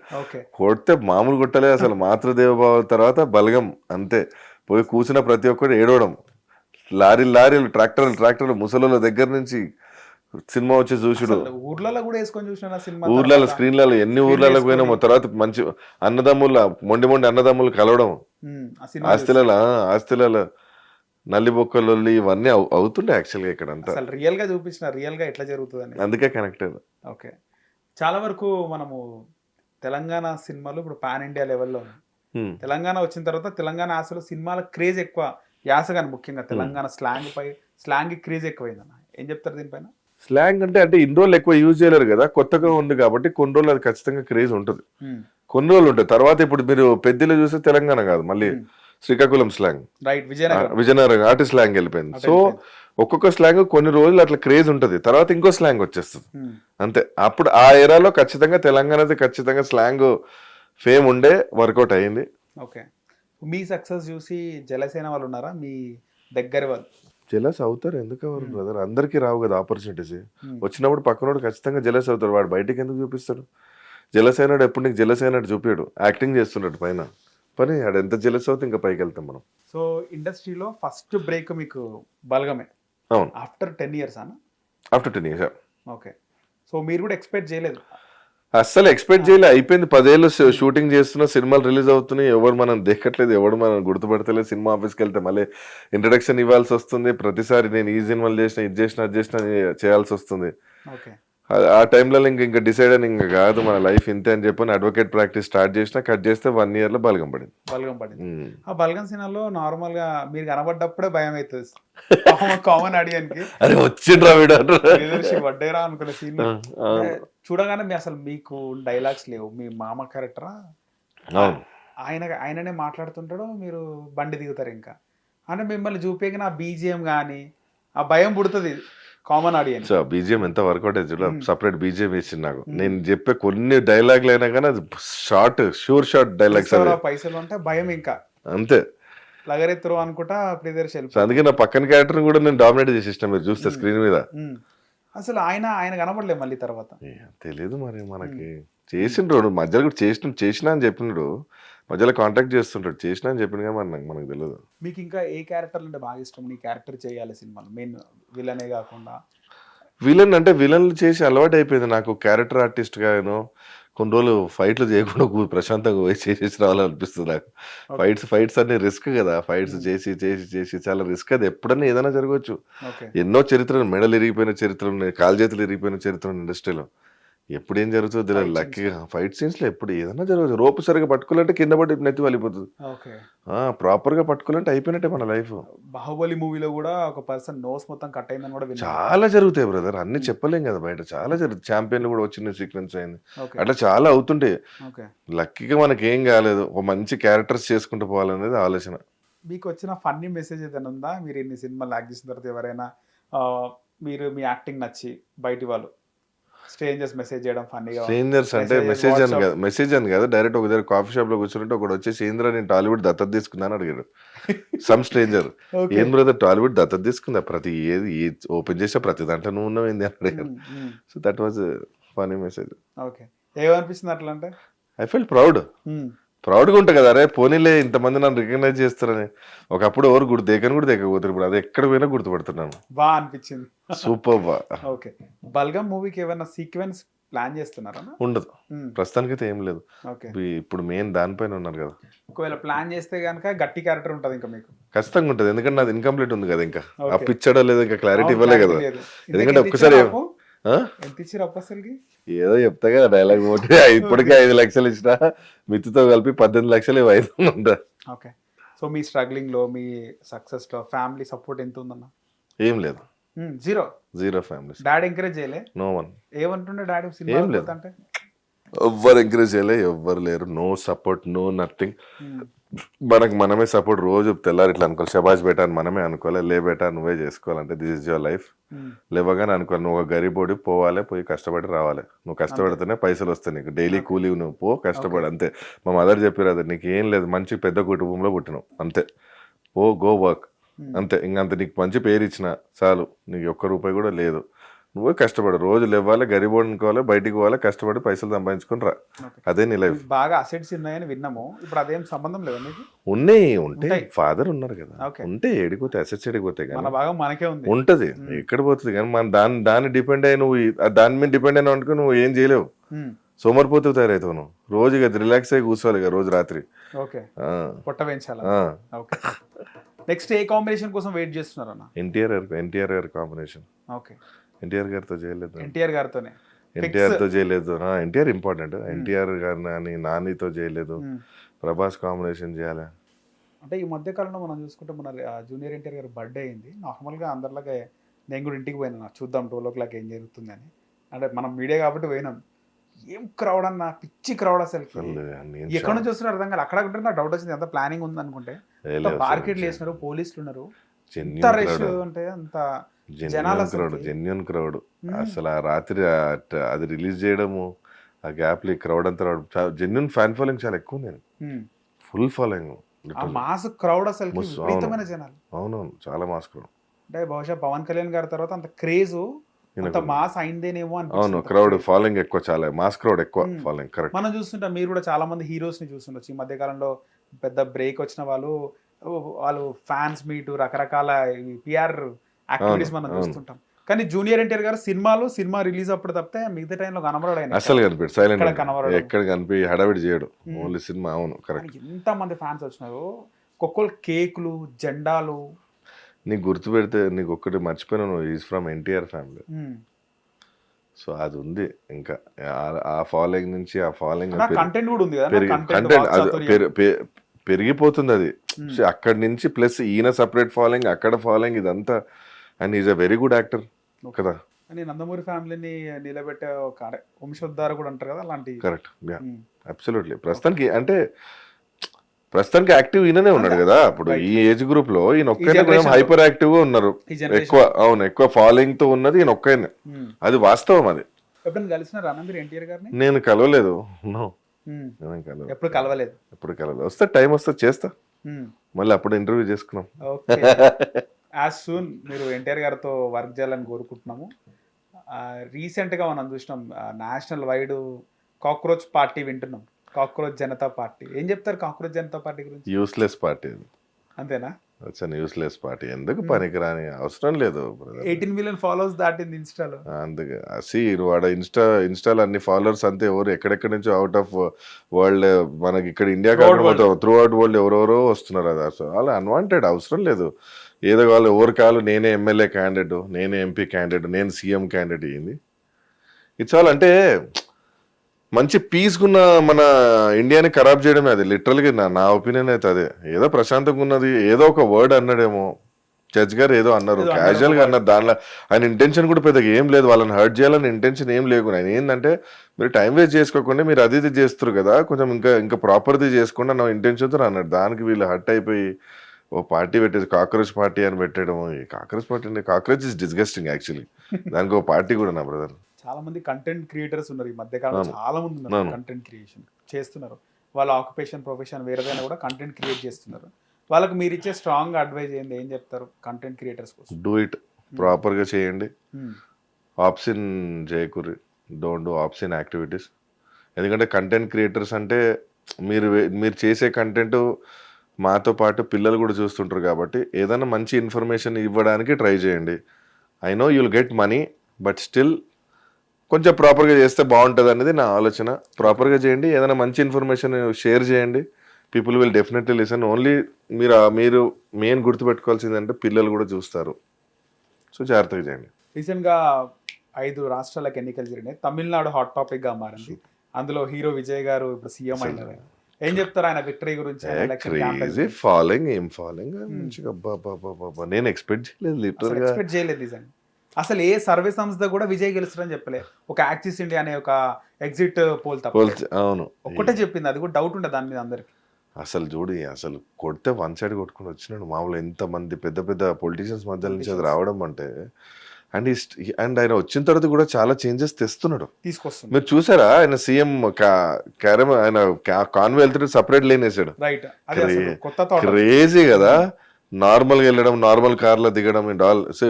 కొడితే మామూలు కొట్టలేదు అసలు. మాతృదేవభావ తర్వాత బల్గం అంతే. పోయి కూర్చున్న ప్రతి ఒక్కరు ఏడవడం, లారీలు ట్రాక్టర్లు ముసలోళ్ళ దగ్గర నుంచి సినిమా వచ్చి చూసుడు. ఊర్లలో స్క్రీన్లలో ఎన్ని ఊర్లలో పోయినామో. తర్వాత మంచి మొండి అన్నదమ్ములు కలవడం, ఆస్తిలలో నల్లిబొక్కలు ఇవన్నీ అవుతుండే యాక్చువల్గా ఇక్కడ అంతా. రియల్ గా చూపించిన, రియల్ గా ఎట్లా జరుగుతుంది అందుకే కనెక్ట్ అయ్యారు. ఓకే. చాలా వరకు మనము తెలంగాణ సినిమాలు ఇప్పుడు పాన్ ఇండియా లెవెల్లో తెలంగాణ వచ్చిన తర్వాత తెలంగాణ యాసలో సినిమాల క్రేజ్ ఎక్కువ, యాస కానీ ముఖ్యంగా తెలంగాణ స్లాంగ్ క్రేజ్ ఎక్కువైందన్న. ఏం చెప్తారు దీనిపైన? స్లాంగ్ అంటే ఇన్ని రోజులు ఎక్కువ యూజ్ చేయలేరు కదా, కొత్తగా ఉంది కాబట్టి కొన్ని రోజులు అది ఖచ్చితంగా క్రేజ్ ఉంటుంది. కొన్ని రోజులు ఉంటుంది. తర్వాత ఇప్పుడు మీరు పెద్దలు చూస్తే తెలంగాణ కాదు, మళ్ళీ శ్రీకాకుళం స్లాంగ్, విజయనగరం అటు స్లాంగ్ వెళ్ళిపోయింది. సో ఒక్కొక్క స్లాంగ్ కొన్ని రోజులు అట్లా క్రేజ్ ఉంటుంది, తర్వాత ఇంకో స్లాంగ్ వచ్చేస్తుంది అంతే. అప్పుడు ఆ ఏరాలో ఖచ్చితంగా తెలంగాణది ఖచ్చితంగా స్లాంగ్ ఫేమ్ ఉండే వర్కౌట్ అయ్యింది. ఓకే. మీ సక్సెస్ చూసి జలసేన వాళ్ళు ఉన్నారా మీ దగ్గర వాళ్ళు? జెలస్ అవుతారు, ఎందుకు ఎవరు బ్రదర్? అందరికీ రావు కదా ఆపర్చునిటీస్. వచ్చినప్పుడు పక్కనోడు ఖచ్చితంగా జెలస్ అవుతాడు. వాడు బయటకి ఎందుకు చూపిస్తాడు? జెలస్ అయినాడు ఎప్పుడు నీకు జెలస్ అయినట్టు చూపాడు, యాక్టింగ్ చేస్తున్నాడు పైన పని. ఆడు ఎంత జెలస్ అవుతే ఇంకా పైకి వెళ్తాం మనం. సో ఇండస్ట్రీలో ఫస్ట్ బ్రేక్ మీకు బల్గమే. అవును. ఆఫ్టర్ 10 years అన్న? After 10 years. ఓకే. సో మీరు కూడా ఎక్స్పెక్ట్ చేయలేదు? అస్సలు ఎక్స్పెక్ట్ చేయలే. అయిపోయింది 10 ఏళ్ళు షూటింగ్ చేస్తున్నా, సినిమాలు రిలీజ్ అవుతున్నాయి, ఎవరు మనం దేకట్లేదు, ఎవడు మనం గుర్తుపడతలేదు. సినిమా ఆఫీస్కి వెళ్తే మళ్ళీ ఇంట్రడక్షన్ ఇవ్వాల్సి వస్తుంది. ప్రతిసారి నేను ఈ సినిమాలు చేసిన, ఇది చేసిన, అది చేసిన చేయాల్సి వస్తుంది. ఆ టైంలో ఇంకా డిసైడ్ అని ఇంకా కాదు మన లైఫ్ ఇంతే అని చెప్పని అడ్వకేట్ ప్రాక్టీస్ స్టార్ట్ చేసిన, కట్ చేస్తే 1 year లో బల్గం పడింది. ఆ బల్గం సినిమాలో నార్మల్ గా మీరు కనబడ్డప్పుడే భయం అవుతుంది కామన్ ఆడియన్స్. అరే వచ్చిండ్రా వడ్డేరా అనుకునే సీన్ చూడగానే అసలు మీకు డైలాగ్స్ లేవు, మీ మామ క్యారెక్టరా అవును. ఆయననే మాట్లాడుతుంటాడు, మీరు బండి దిగుతారు ఇంకా. అంటే మిమ్మల్ని చూపేగిన ఆ బీజిఎం కానీ ఆ భయం పుడుతుంది కామన్ ఆడియన్స్. సో బీజిఎం ఎంత వర్కౌట్ అయితే చూడ, సపరేట్ బీజిఎం వేసింది నాకు. నేను చెప్పే కొన్ని డైలాగ్లు అయినా కానీ అది షూర్ షార్ట్ డైలాగ్స్ అవి. పైసలు అంటే భయం ఇంకా అంతే. లగరెత్తరు అనుకుంటా ప్రిదర్శి సో అందుకే నా పక్కన క్యారెక్టర్ కూడా నేను డామినేట్ చేసి ఇష్టం, మీరు చూస్తే స్క్రీన్ మీద. అసలు ఆయన కనపడలేదు మళ్ళీ తర్వాత. తెలియదు మరి మనకి. చేసిండ్రు మధ్యలో కూడా చేసినా అని చెప్పినాడు, మధ్యలో కాంటాక్ట్ చేస్తుంటాడు, చేసినా అని చెప్పిండు, కానీ మనకు తెలియదు. మీకు ఇంకా ఏ క్యారెక్టర్ అంటే బాగా ఇష్టం? నీ క్యారెక్టర్ చేయాలి సినిమాలో, మెయిన్ విలనే కాకుండా. విలన్ అంటే విలన్లు చేసి అలవాటు అయిపోయింది నాకు. క్యారెక్టర్ ఆర్టిస్ట్ గాను కొన్ని రోజులు ఫైట్లు చేయకుండా ప్రశాంతంగా పోయి చేసేసి రావాలనిపిస్తుంది నాకు. ఫైట్స్ అన్ని రిస్క్ కదా, ఫైట్స్ చేసి చాలా రిస్క్. అది ఎప్పుడన్నా ఏదైనా జరగవచ్చు. ఎన్నో చరిత్రలు, మెడలు ఇరిగిపోయిన చరిత్రలు ఉన్నాయి, కాలు చేతులు ఇరిగిపోయిన చరిత్ర ఇండస్ట్రీలో. ఎప్పుడు ఏం జరుగుతుందో తెలియదు. లక్కీగా ఫైట్ సీన్స్ లో ఎప్పుడు ఏదైనా జరగవచ్చు. రోపు సరిగా పట్టుకోవాలంటే కింద పడి నెత్తి వెళ్ళిపోతుంది. ప్రాపర్ గా పట్టుకోవాలంటే అయిపోయినట్టే మన లైఫ్. బాహుబలి మూవీలో కూడా ఒక పర్సన్ నోస్ మొత్తం కట్ అయిందని కూడా విన్నాను. చాలా జరుగుతాయి బ్రదర్, అన్ని చెప్పలేం కదా బయట. చాలా జరుగుతుంది. ఛాంపియన్లు కూడా వచ్చిన సీక్వెన్స్ అయింది, అట్లా చాలా అవుతుంటాయి. లక్కీగా మనకి ఏం కాలేదు. ఒక మంచి క్యారెక్టర్స్ చేసుకుంటూ పోవాలనేది ఆలోచన. మీకు వచ్చిన ఫన్నీ మెసేజ్ ఏదైనా ఉందా? మీరు ఇన్ని సినిమాలు యాక్ట్ చేసిన తర్వాత ఎవరైనా మీరు మీ యాక్టింగ్ నచ్చి బయటి వాళ్ళు స్ట్రేంజర్స్ మెసేజ్ చేయడం ఫన్నీగా? స్ట్రేంజర్స్ అంటే మెసేజ్ అని కాదు, డైరెక్ట్ ఒక దగ్గర కాఫీ షాప్ లో కూర్చుంటే ఒకటి వచ్చేసి ఏంద్రా నేను టాలీవుడ్ దత్తత తీసుకున్నాను అడిగాడు. సమ్ స్ట్రేంజర్, ఏం బ్రదర్ టాలీవుడ్ దత్తత తీసుకుందా, ప్రతి ఏది ఓపెన్ చేసే ప్రతి దాంట్లో నువ్వు ఉన్నావు అని అడిగాడు. So that was funny message. Okay, ఏమనిపిస్తుంది అట్లా అంటే? ఐ ఫెల్ట్ ప్రౌడ్గా ఉంటా కదా, అరే పోనీలే ఇంతమంది నన్ను రికగ్నైజ్ చేస్తారని. ఒకప్పుడు ఎవరు దేకని కూడా దేకపోతారు, ఇప్పుడు అది ఎక్కడ పోయినా గుర్తుపడుతున్నాను. బాగా అనిపించింది. సూపర్ బా. ఓకే, బల్గం మూవీకి ఏమైనా సీక్వెన్స్ ప్లాన్ చేస్తున్నారా? ఉండదు ప్రస్తుతానికైతే ఏం లేదు. ఇప్పుడు మెయిన్ దానిపైన ఉన్నారు కదా. ఒకవేళ ప్లాన్ చేస్తే కనుక గట్టి క్యారెక్టర్ ఉంటుంది ఇంకా మీకు. ఖచ్చితంగా ఉంటుంది, ఎందుకంటే నాది ఇన్కంప్లీట్ ఉంది కదా, ఇంకా అప్పిచ్చడా లేదా, ఇంకా క్లారిటీ ఇవ్వలే కదా. ఎందుకంటే ఒక్కసారి ఎంత ఇచ్చారు అసలుకి? ఏదో చెప్తా కదా డైలాగ్ ఒకటి, ఇప్పటికే 5 లక్షలు ఇచ్చిన, మిత్తితో కలిపి 18 లక్షలు 5 ఉంటా. ఓకే, సో మీ స్ట్రగ్లింగ్ లో, మీ సక్సెస్ లో ఫ్యామిలీ సపోర్ట్ ఎంత ఉందన్న? ఏం లేదు, జీరో ఫ్యామిలీ. డాడీ ఎంకరేజ్ చేయలే? No one. ఏమంటుండే డాడీ? ఏం లేదు, ఎవ్వరు ఎంకరేజ్ చేయలే, ఎవ్వరు లేరు. No support, no nothing. మనకు మనమే సపోర్ట్. రోజు తెల్లారి ఇట్లా అనుకోవాలి, శబాష్ బేటా అని మనమే అనుకోవాలి. లే బేటా నువ్వే చేసుకోవాలంటే దిస్ ఇస్ యువర్ లైఫ్. లేవగానే అనుకోవాలి నువ్వు ఒక గరీబోడి, పోవాలి, పోయి కష్టపడి రావాలి. నువ్వు కష్టపడితేనే పైసలు వస్తాయి నీకు. డైలీ కూలీ నువ్వు పో, కష్టపడి అంతే. మా మదర్ చెప్పారు అది, నీకు ఏం లేదు, మంచి పెద్ద కుటుంబంలో పుట్టినావు అంతే, పో గో వర్క్ అంతే. ఇంకంత నీకు మంచి పేరు ఇచ్చిన చాలు, నీకు ఒక్క రూపాయి కూడా లేదు. నువ్వే కష్టపడు, రోజు లేవాలి, గరీబోడు అనుకోవాలి, బయటికి పోవాలి, కష్టపడి పైసలు సంపాదించుకుని రా, అదే నీ లైఫ్. బాగా అసెట్స్ ఉన్నాయని విన్నాము, ఇప్పుడు అదేం సంబంధం లేదా మీకు? ఉంటాయి ఫాదర్ ఉన్నారు కదా, ఉంటే ఎడిపోతాయి అసెట్స్, ఎడిపోతాయి కానీ మనకే ఉంటది, ఎక్కడ పోతుంది కానీ మన దాన్ని డిపెండ్ అయ్యి నువ్వు దాని మీద డిపెండ్ అయినా అనుకో నువ్వు ఏం చేయలేవు, సోమరిపోతూ తయారవుతావు. నువ్వు రోజు ఇక రిలాక్స్ అయ్యి కూర్చోవాలి ఇక రోజు రాత్రి. పొట్ట పెంచాలి. నెక్స్ట్ ఏ కాంబినేషన్ కోసం వెయిట్ చేస్తున్నారు అన్న? ఎన్టీఆర్ గారి కాంబినేషన్. ఓకే, ఎన్టీఆర్ గారితో చేయలేదు. ఎన్టీఆర్ గారితోనే. ఎన్టీఆర్తో చేయలేదు. ఎన్టీఆర్ ఇంపార్టెంట్. ఎన్టీఆర్ గారిని నానితో చేయలేదు. ప్రభాస్ కాంబినేషన్ చేయాలి. అంటే ఈ మధ్య కాలంలో మనం చూసుకుంటే మన జూనియర్ ఎన్టీఆర్ గారి బర్త్డే అయింది. నార్మల్గా అందరిలాగా నేను కూడా ఇంటికి పోయినా, చూద్దాం 12 o'clock ఏం జరుగుతుంది అని. అంటే మనం మీడియా కాబట్టి పోయినాం. ఏం క్రౌడ్ అన్న, పిచ్చి క్రౌడ్ అసలు. ఎక్కడ నుంచి వస్తున్నారు అర్థం కాదు. అక్కడ నాకు డౌట్ వచ్చింది, ఎంత ప్లానింగ్ ఉంది అనుకుంటే. మార్కెట్లు వేసినారు, పోలీసులు ఉన్నారు, ఎంత రష్ అంటే అంత జెన్యున్ క్రౌడ్. అసలు ఆ రాత్రి అది రిలీజ్ చేయడము, ఆ గ్యాప్ లో క్రౌడ్ అంతా జెన్యున్ ఫ్యాన్ ఫాలోయింగ్ చాలా ఎక్కువ. నేను ఫుల్ ఫాలోయింగ్, మాస్ క్రౌడ్ అసలు, విపరీతమైన జనాలు. అవునవును, చాలా మాస్ క్రౌడ్. అంటే బహుశా పవన్ కళ్యాణ్ గారి తర్వాత అంత క్రేజ్, అంత మాస్ అయిందేనేమో అని. అవును, క్రౌడ్ ఫాలోయింగ్ ఎక్కువ, చాలా మాస్ క్రౌడ్ ఎక్కువ ఫాలోయింగ్. కరెక్ట్. మనం చూస్తుంటాం, మీరు కూడా చాలా మంది హీరోస్ ని చూస్తుండొచ్చు. ఈ మధ్య కాలంలో పెద్ద బ్రేక్ వచ్చిన వాళ్ళు ఫ్యాన్స్ మీట్, రకరకాల పిఆర్ యాక్టివిటీస్ మనం చూస్తుంటాం. కానీ జూనియర్ ఎన్టీఆర్ గారు సినిమా రిలీజ్ అప్పుడు తప్పితే మిగతా టైంలో కనబడాడు. అసలు కనిపించాడు, సైలెంట్ ఎక్కడ కనిపి హడావిడి చేయడు, ఓన్లీ సినిమా. అవును, కరెక్ట్. ఎంత మంది ఫ్యాన్స్ వచ్చినారు, ఒక్కొక్కరు కేకులు, జెండాలు. నీకు గుర్తు పెడితే నీకు ఒక్కటి మర్చిపోయినాను, is from NTR family. So అది ఉంది ఇంకా ఆ ఫాలోయింగ్ నుంచి. ఆ ఫాలోయింగ్ కంటెంట్ కూడా ఉంది, కంటెంట్ పెరిగిపోతుంది అది అక్కడి నుంచి. ప్లస్ ఈయన సపరేట్ ఫాలోయింగ్, అక్కడ ఫాలోయింగ్, ఇదంతా. And is a very good actor కదా. నందమూరి ఫ్యామిలీని నిలబెట్టే ఒక వంశోద్ధార కూడా అంటారు కదా, అలాంటి. కరెక్ట్. అబ్సల్యూట్లీ. ప్రస్తుతానికి యాక్టివ్ ఈయననే ఉన్నాడు కదా. ఇప్పుడు ఈ ఏజ్ గ్రూప్ లో ఈయన ఒక్కనే కొంచెం హైపర్ యాక్టివ్ గా ఉన్నారు. ఎక్కువ ఫాలోయింగ్ తో ఉన్నది ఈయన ఒక్కనే. అది వాస్తవం. అది ఎప్పుడైనా కలిసినారా అన్న మీరు ఎన్టీఆర్ గారిని? నేను కలవలేదు. ఎప్పుడు కలవలేదు. వస్తే టైం వస్తే చేస్తా, మళ్ళీ అప్పుడు ఇంటర్వ్యూ చేసుకున్నాం. ఓకే, యాజ్ సూన్ మీరు ఎన్టీఆర్ గారితో వర్క్ చేయాలని కోరుకుంటున్నాము. రీసెంట్ గా మనం చూసినాం నేషనల్ వైడ్ కాక్రోచ్ పార్టీ వింటున్నాం, కాక్రోచ్ జనతా పార్టీ. ఏం చెప్తారు కాక్రోచ్ జనతా పార్టీ గురించి? Useless party. అంతేనా? యూస్లెస్ పార్టీ, ఎందుకు పనికిరాని, అవసరం లేదు. 18 మిలియన్ ఫాలోవర్స్ దాటింది ఇన్స్టాలో. అందుకే వాడ ఇన్స్టాలో అన్ని ఫాలోవర్స్ అంతే. ఎవరు ఎక్కడెక్కడి నుంచో అవుట్ ఆఫ్ వరల్డ్, మనకి ఇక్కడ ఇండియా కాకుండా త్రూ అవుట్ వరల్డ్ ఎవరెవరో వస్తున్నారు. అది అసలు అలా అన్వాంటెడ్, అవసరం లేదు. ఏదో వాళ్ళు ఎవరు కాదు, నేనే ఎమ్మెల్యే క్యాండిడేట్, నేనే ఎంపీ క్యాండిడేట్, నేను సీఎం క్యాండిడేట్ అయ్యింది. ఇట్స్ ఆల్ అంటే మంచి పీస్గున్న మన ఇండియాని ఖరాబ్ చేయడమే. అది లిటరల్గా నా ఒపీనియన్ అయితే అదే. ఏదో ప్రశాంతంగా ఉన్నది, ఏదో ఒక వర్డ్ అన్నాడేమో జడ్జ్ గారు, ఏదో అన్నారు క్యాజువల్ గా అన్నారు. దానిలో ఆయన ఇంటెన్షన్ కూడా పెద్దగా ఏం లేదు, వాళ్ళని హర్ట్ చేయాలని ఇంటెన్షన్ ఏం లేకుండా. ఆయన ఏంటంటే మీరు టైం వేస్ట్ చేసుకోకుండా మీరు అది ఇది చేస్తారు కదా, కొంచెం ఇంకా ప్రాపర్ది చేసుకుండా నా ఇంటెన్షన్తో అన్నాడు. దానికి వీళ్ళు హర్ట్ అయిపోయి ఓ పార్టీ పెట్టేది, కాక్రోచ్ పార్టీ అని పెట్టడం. కాక్రోచ్ పార్టీ అంటే కాక్రోచ్ ఇస్ డిస్గస్టింగ్ యాక్చువల్లీ. దానికి ఒక పార్టీ కూడా నా బ్రదర్. చాలా మంది కంటెంట్ క్రియేటర్స్ ఉన్నారు ఈ మధ్య కాలంలో, చాలా మంది ఉన్నారు కంటెంట్ క్రియేషన్ చేస్తున్నారు. వాళ్ళ ఆక్యుపేషన్ ప్రొఫెషన్ వేరేదైనా కూడా కంటెంట్ క్రియేట్ చేస్తున్నారు. వాళ్ళకి మీరు ఇచ్చే స్ట్రాంగ్ అడ్వైజ్ ఏంది, ఏం చెప్తారు కంటెంట్ క్రియేటర్స్ కోసం? డూ ఇట్, ప్రాపర్ గా చేయండి. ఆప్షన్ చేయకూరి, డోంట్ డూ ఆప్షన్ యాక్టివిటీస్. ఎందుకంటే కంటెంట్ క్రియేటర్స్ అంటే మీరు చేసే కంటెంట్ మాతో పాటు పిల్లలు కూడా చూస్తుంటారు కాబట్టి ఏదైనా మంచి ఇన్ఫర్మేషన్ ఇవ్వడానికి ట్రై చేయండి. I know you'll get money, but still కొంచెం ప్రాపర్గా చేస్తే బాగుంటుంది అనేది నా ఆలోచన. ప్రాపర్గా చేయండి, ఏదైనా మంచి ఇన్ఫర్మేషన్ షేర్ చేయండి. People will definitely listen. Only మీరు మెయిన్ గుర్తుపెట్టుకోవాల్సిందంటే పిల్లలు కూడా చూస్తారు. సో జాగ్రత్తగా చేయండి. రీసెంట్గా 5 రాష్ట్రాలకు ఎన్నికలు జరిగినాయి. తమిళనాడు హాట్ టాపిక్ గా మారింది. అందులో హీరో విజయ్ గారు ఇప్పుడు సీఎం అయినారు. ఏం చెప్తారు ఆయన విక్టరీ గురించి? నేను ఎక్స్పెక్ట్ చేయలేదు, లిటరల్గా ఎక్స్పెక్ట్ చేయలేదు నిజంగా. అసలు ఏ సర్వే సంస్థ కూడా విజయ్ గెలుస్తారని చెప్పలే. ఒక యాక్సిస్ ఇండియా అనే ఒక ఎగ్జిట్ పోల్ తప్ప అవును ఒక్కటే చెప్పింది. అది కూడా డౌట్ ఉంటుంది దాని మీద అందరికి. అసలు చూడు, అసలు కొడితే వన్ సైడ్ కొట్టుకుని వచ్చినాడు. మామూలు ఎంతమంది పెద్ద పెద్ద పొలిటీషియన్స్ మధ్య నుంచి అది రావడం అంటే, అండ్ ఆయన వచ్చిన తర్వాత కూడా చాలా చేంజెస్ తీసుకొస్తున్నాడు. మీరు చూసారా ఆయన సీఎం ఆయన కాన్వే వెళ్తుంటే సపరేట్ లేన్ వేసాడు. క్రేజీ కదా. నార్మల్గా వెళ్ళడం, నార్మల్ కార్లో దిగడం అండ్ ఆల్. సో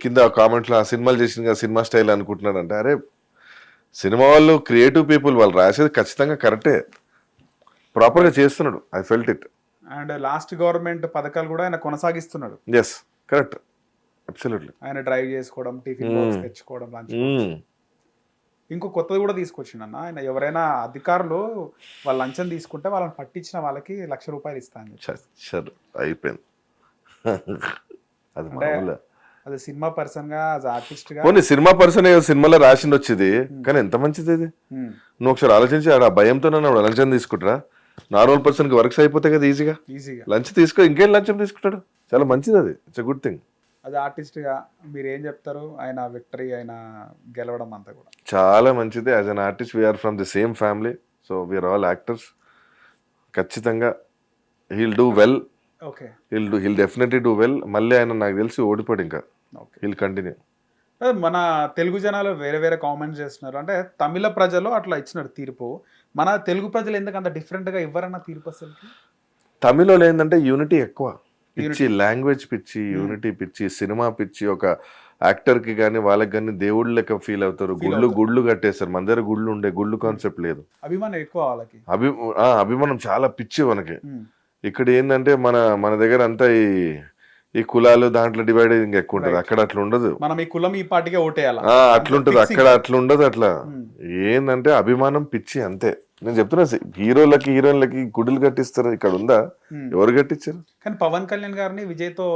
కింద కామెంట్లో ఆ సినిమాలు చేసిన సినిమా స్టైల్ అనుకుంటున్నాడు అంటే, అరే సినిమా వాళ్ళు క్రియేటివ్ పీపుల్, వాళ్ళు రాసేది ఖచ్చితంగా కరెక్టే, ప్రాపర్గా చేస్తున్నాడు. I felt it. And last government పథకాలు కూడా ఆయన కొనసాగిస్తున్నాడు. Yes, correct, absolutely. ఆయన డ్రైవ్ చేసుకోవడం, టిఫిన్ బాక్స్ తెచ్చుకోవడం, ఇంకో కొత్తది కూడా తీసుకొచ్చిండు అన్న. ఆయన ఎవరైనా అధికారులు వాళ్ళు లంచం తీసుకుంటే వాళ్ళని పట్టించిన వాళ్ళకి ₹1,00,000 ఇస్తాను. అయిపోయింది. అది సినిమా పర్సన్ గా, ఆర్టిస్ట్ గా. పోనీ సినిమా పర్సన్ సినిమాలో రాసింది వచ్చేది, కానీ ఎంత మంచిది ఇది. నువ్వు ఒకసారి ఆలోచించి, ఆ భయంతో లంచం తీసుకుంటారా? నార్మల్ పర్సన్ కి వర్క్స్ అయిపోతాయి కదా ఈజీగా. లంచ్ తీసుకో, ఇంకేం లంచం తీసుకుంటాడు. చాలా మంచిది, అది ఇట్స్ ఎ గుడ్ థింగ్. అది ఆర్టిస్ట్ గా మీరు ఏం చెప్తారు? ఆయన విక్టరీ, ఆయన గెలవడం అంతా కూడా చాలా మంచిది. As an artist we're from the same family, so we're all actors. ఖచ్చితంగా he'll do well. Okay, he'll definitely do well. మళ్ళీ ఆయన నాకు తెలిసి ఓడిపోడు, ఇంకా హీల్ కంటిన్యూ. మన తెలుగు జనాలు వేరే వేరే కామెంట్స్ చేస్తున్నారు. అంటే తమిళ ప్రజలు అట్లా ఇచ్చినారు తీర్పు, మన తెలుగు ప్రజలు ఎందుకంత డిఫరెంట్ గా ఇవ్వరన్న తీర్పు? అసలు తమిళలో ఏంటంటే యూనిటీ ఎక్కువ, పిచ్చి లాంగ్వేజ్ పిచ్చి, యూనిటీ పిచ్చి, సినిమా పిచ్చి. ఒక యాక్టర్ కి కానీ వాళ్ళకి కానీ దేవుళ్ళు లెక్క ఫీల్ అవుతారు. గుళ్ళు కట్టేస్తారు. మన దగ్గర గుళ్ళు కాన్సెప్ట్ లేదు. అభిమానం ఎక్కువ వాళ్ళకి. అభిమానం చాలా పిచ్చి మనకి. ఇక్కడ ఏంటంటే మన దగ్గర అంతా ఈ కులాలు దాంట్లో డివైడింగ్ ఎక్కువ ఉంటది. అక్కడ అట్లా ఉండదు. మనం ఈ కులం ఈ పార్టీకే ఓటేయాలి అట్లుంటది. అక్కడ అట్లా ఉండదు. అట్లా ఏంటంటే అభిమానం పిచ్చి అంతే. నేను చెప్తున్నా, హీరోయిన్లకి గుడులు కట్టిస్తారు. ఇక్కడ ఉందా? ఎవరు కట్టించారు? కానీ పవన్ కళ్యాణ్ గారిని విజయ్ తో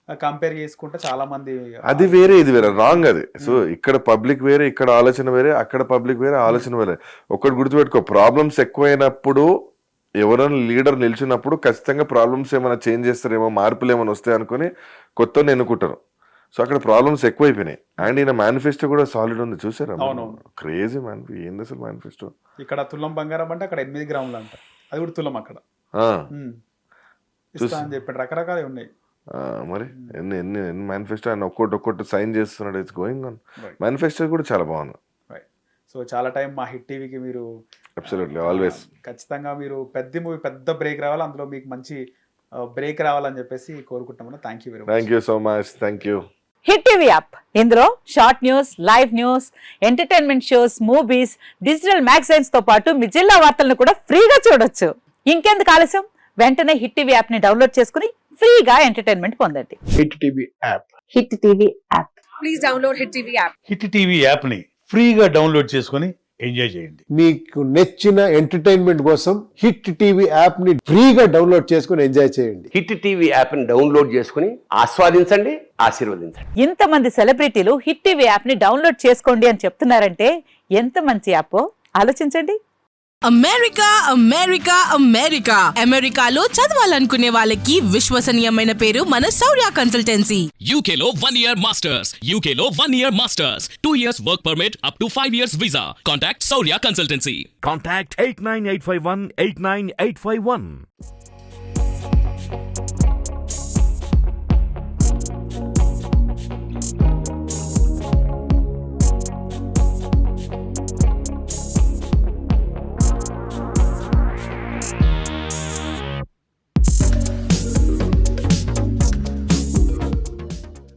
కంపేర్ చేసుకుంటే చాలా మంది అది వేరే ఇది వేరే, రాంగ్ అది. సో ఇక్కడ పబ్లిక్ వేరే, ఇక్కడ ఆలోచన వేరే, అక్కడ పబ్లిక్ వేరే, ఆలోచన వేరే. ఒకటి గుర్తుపెట్టుకో, ప్రాబ్లమ్స్ ఎక్కువైనప్పుడు ఎవరైనా లీడర్ నిల్చున్నప్పుడు ఖచ్చితంగా ప్రాబ్లమ్స్ ఏమైనా చేంజ్ చేస్తారేమో, మార్పులు ఏమైనా వస్తాయి అనుకుని కొత్తని ఎన్నుకుంటారు. సో అక్కడ ప్రాబ్లమ్స్ ఎక్కువైపోయినాయి. అండ్ ఈయన మేనిఫెస్టో కూడా సాలిడ్ ఉంది, చూసారా? అవునవును. క్రేజీ ఏంది అసలు మేనిఫెస్టో. ఇక్కడ తులం బంగారం అంటే అక్కడ 8 గ్రాములు అంట, అది కూడా తులం అక్కడ. ఇస్తా అని చెప్పాడు, రకరకాలు ఉన్నాయి. మరి ఎన్ని ఎన్ని ఎన్ని మేనిఫెస్టో ఆయన ఒక్కొక్కటి సైన్ చేస్తున్నాడు. It's going on. మేనిఫెస్టో కూడా చాలా బాగుంది. సో చాలా టైం మా హిట్ టీవీకి మీరు అబ్సల్యూట్లీ ఆల్వేస్ ఖచ్చితంగా మీరు పెద్ద మూవీ పెద్ద బ్రేక్ రావాలి, అందులో మీకు మంచి బ్రేక్ రావాలని చెప్పేసి కోరుకుంటాము. Thank you very much. Thank you so much. Thank you. Hit TV app, ఇందులో short news, live news, entertainment shows, movies, digital magazines తో పాటు మీ జిల్లా వార్తలను కూడా ఫ్రీగా చూడొచ్చు. ఇంకెందుకు ఆలస్యం, వెంటనే హిట్ టీవీ యాప్ ని డౌన్లోడ్ చేసుకుని ఫ్రీగా ఎంటర్టైన్మెంట్ పొందండి. Hit TV app. Hit TV app. Please download hit TV app. Hit TV యాప్ని ఫ్రీగా డౌన్లోడ్ చేసుకొని ఎంజాయ్ చేయండి. మీకు నచ్చిన ఎంటర్టైన్మెంట్ కోసం హిట్ టీవీ యాప్ ని ఫ్రీగా డౌన్లోడ్ చేసుకుని ఎంజాయ్ చేయండి. హిట్ టీవీ యాప్ని డౌన్లోడ్ చేసుకుని ఆస్వాదించండి, ఆశీర్వదించండి. ఇంతమంది సెలబ్రిటీలు హిట్ టీవీ యాప్ ని డౌన్లోడ్ చేసుకోండి అని చెప్తున్నారంటే ఎంత మంచి యాప్ ఆలోచించండి. అమెరికా అమెరికా అమెరికా అమెరికాలో చదవాలనుకునే వాళ్ళకి విశ్వసనీయమైన పేరు మన శౌర్య కన్సల్టెన్సీ. UK లో 1 year masters, UK లో 1 year masters, 2 years work permit up to 5 years visa. Contact Saurya Consultancy. Contact 89851 89851.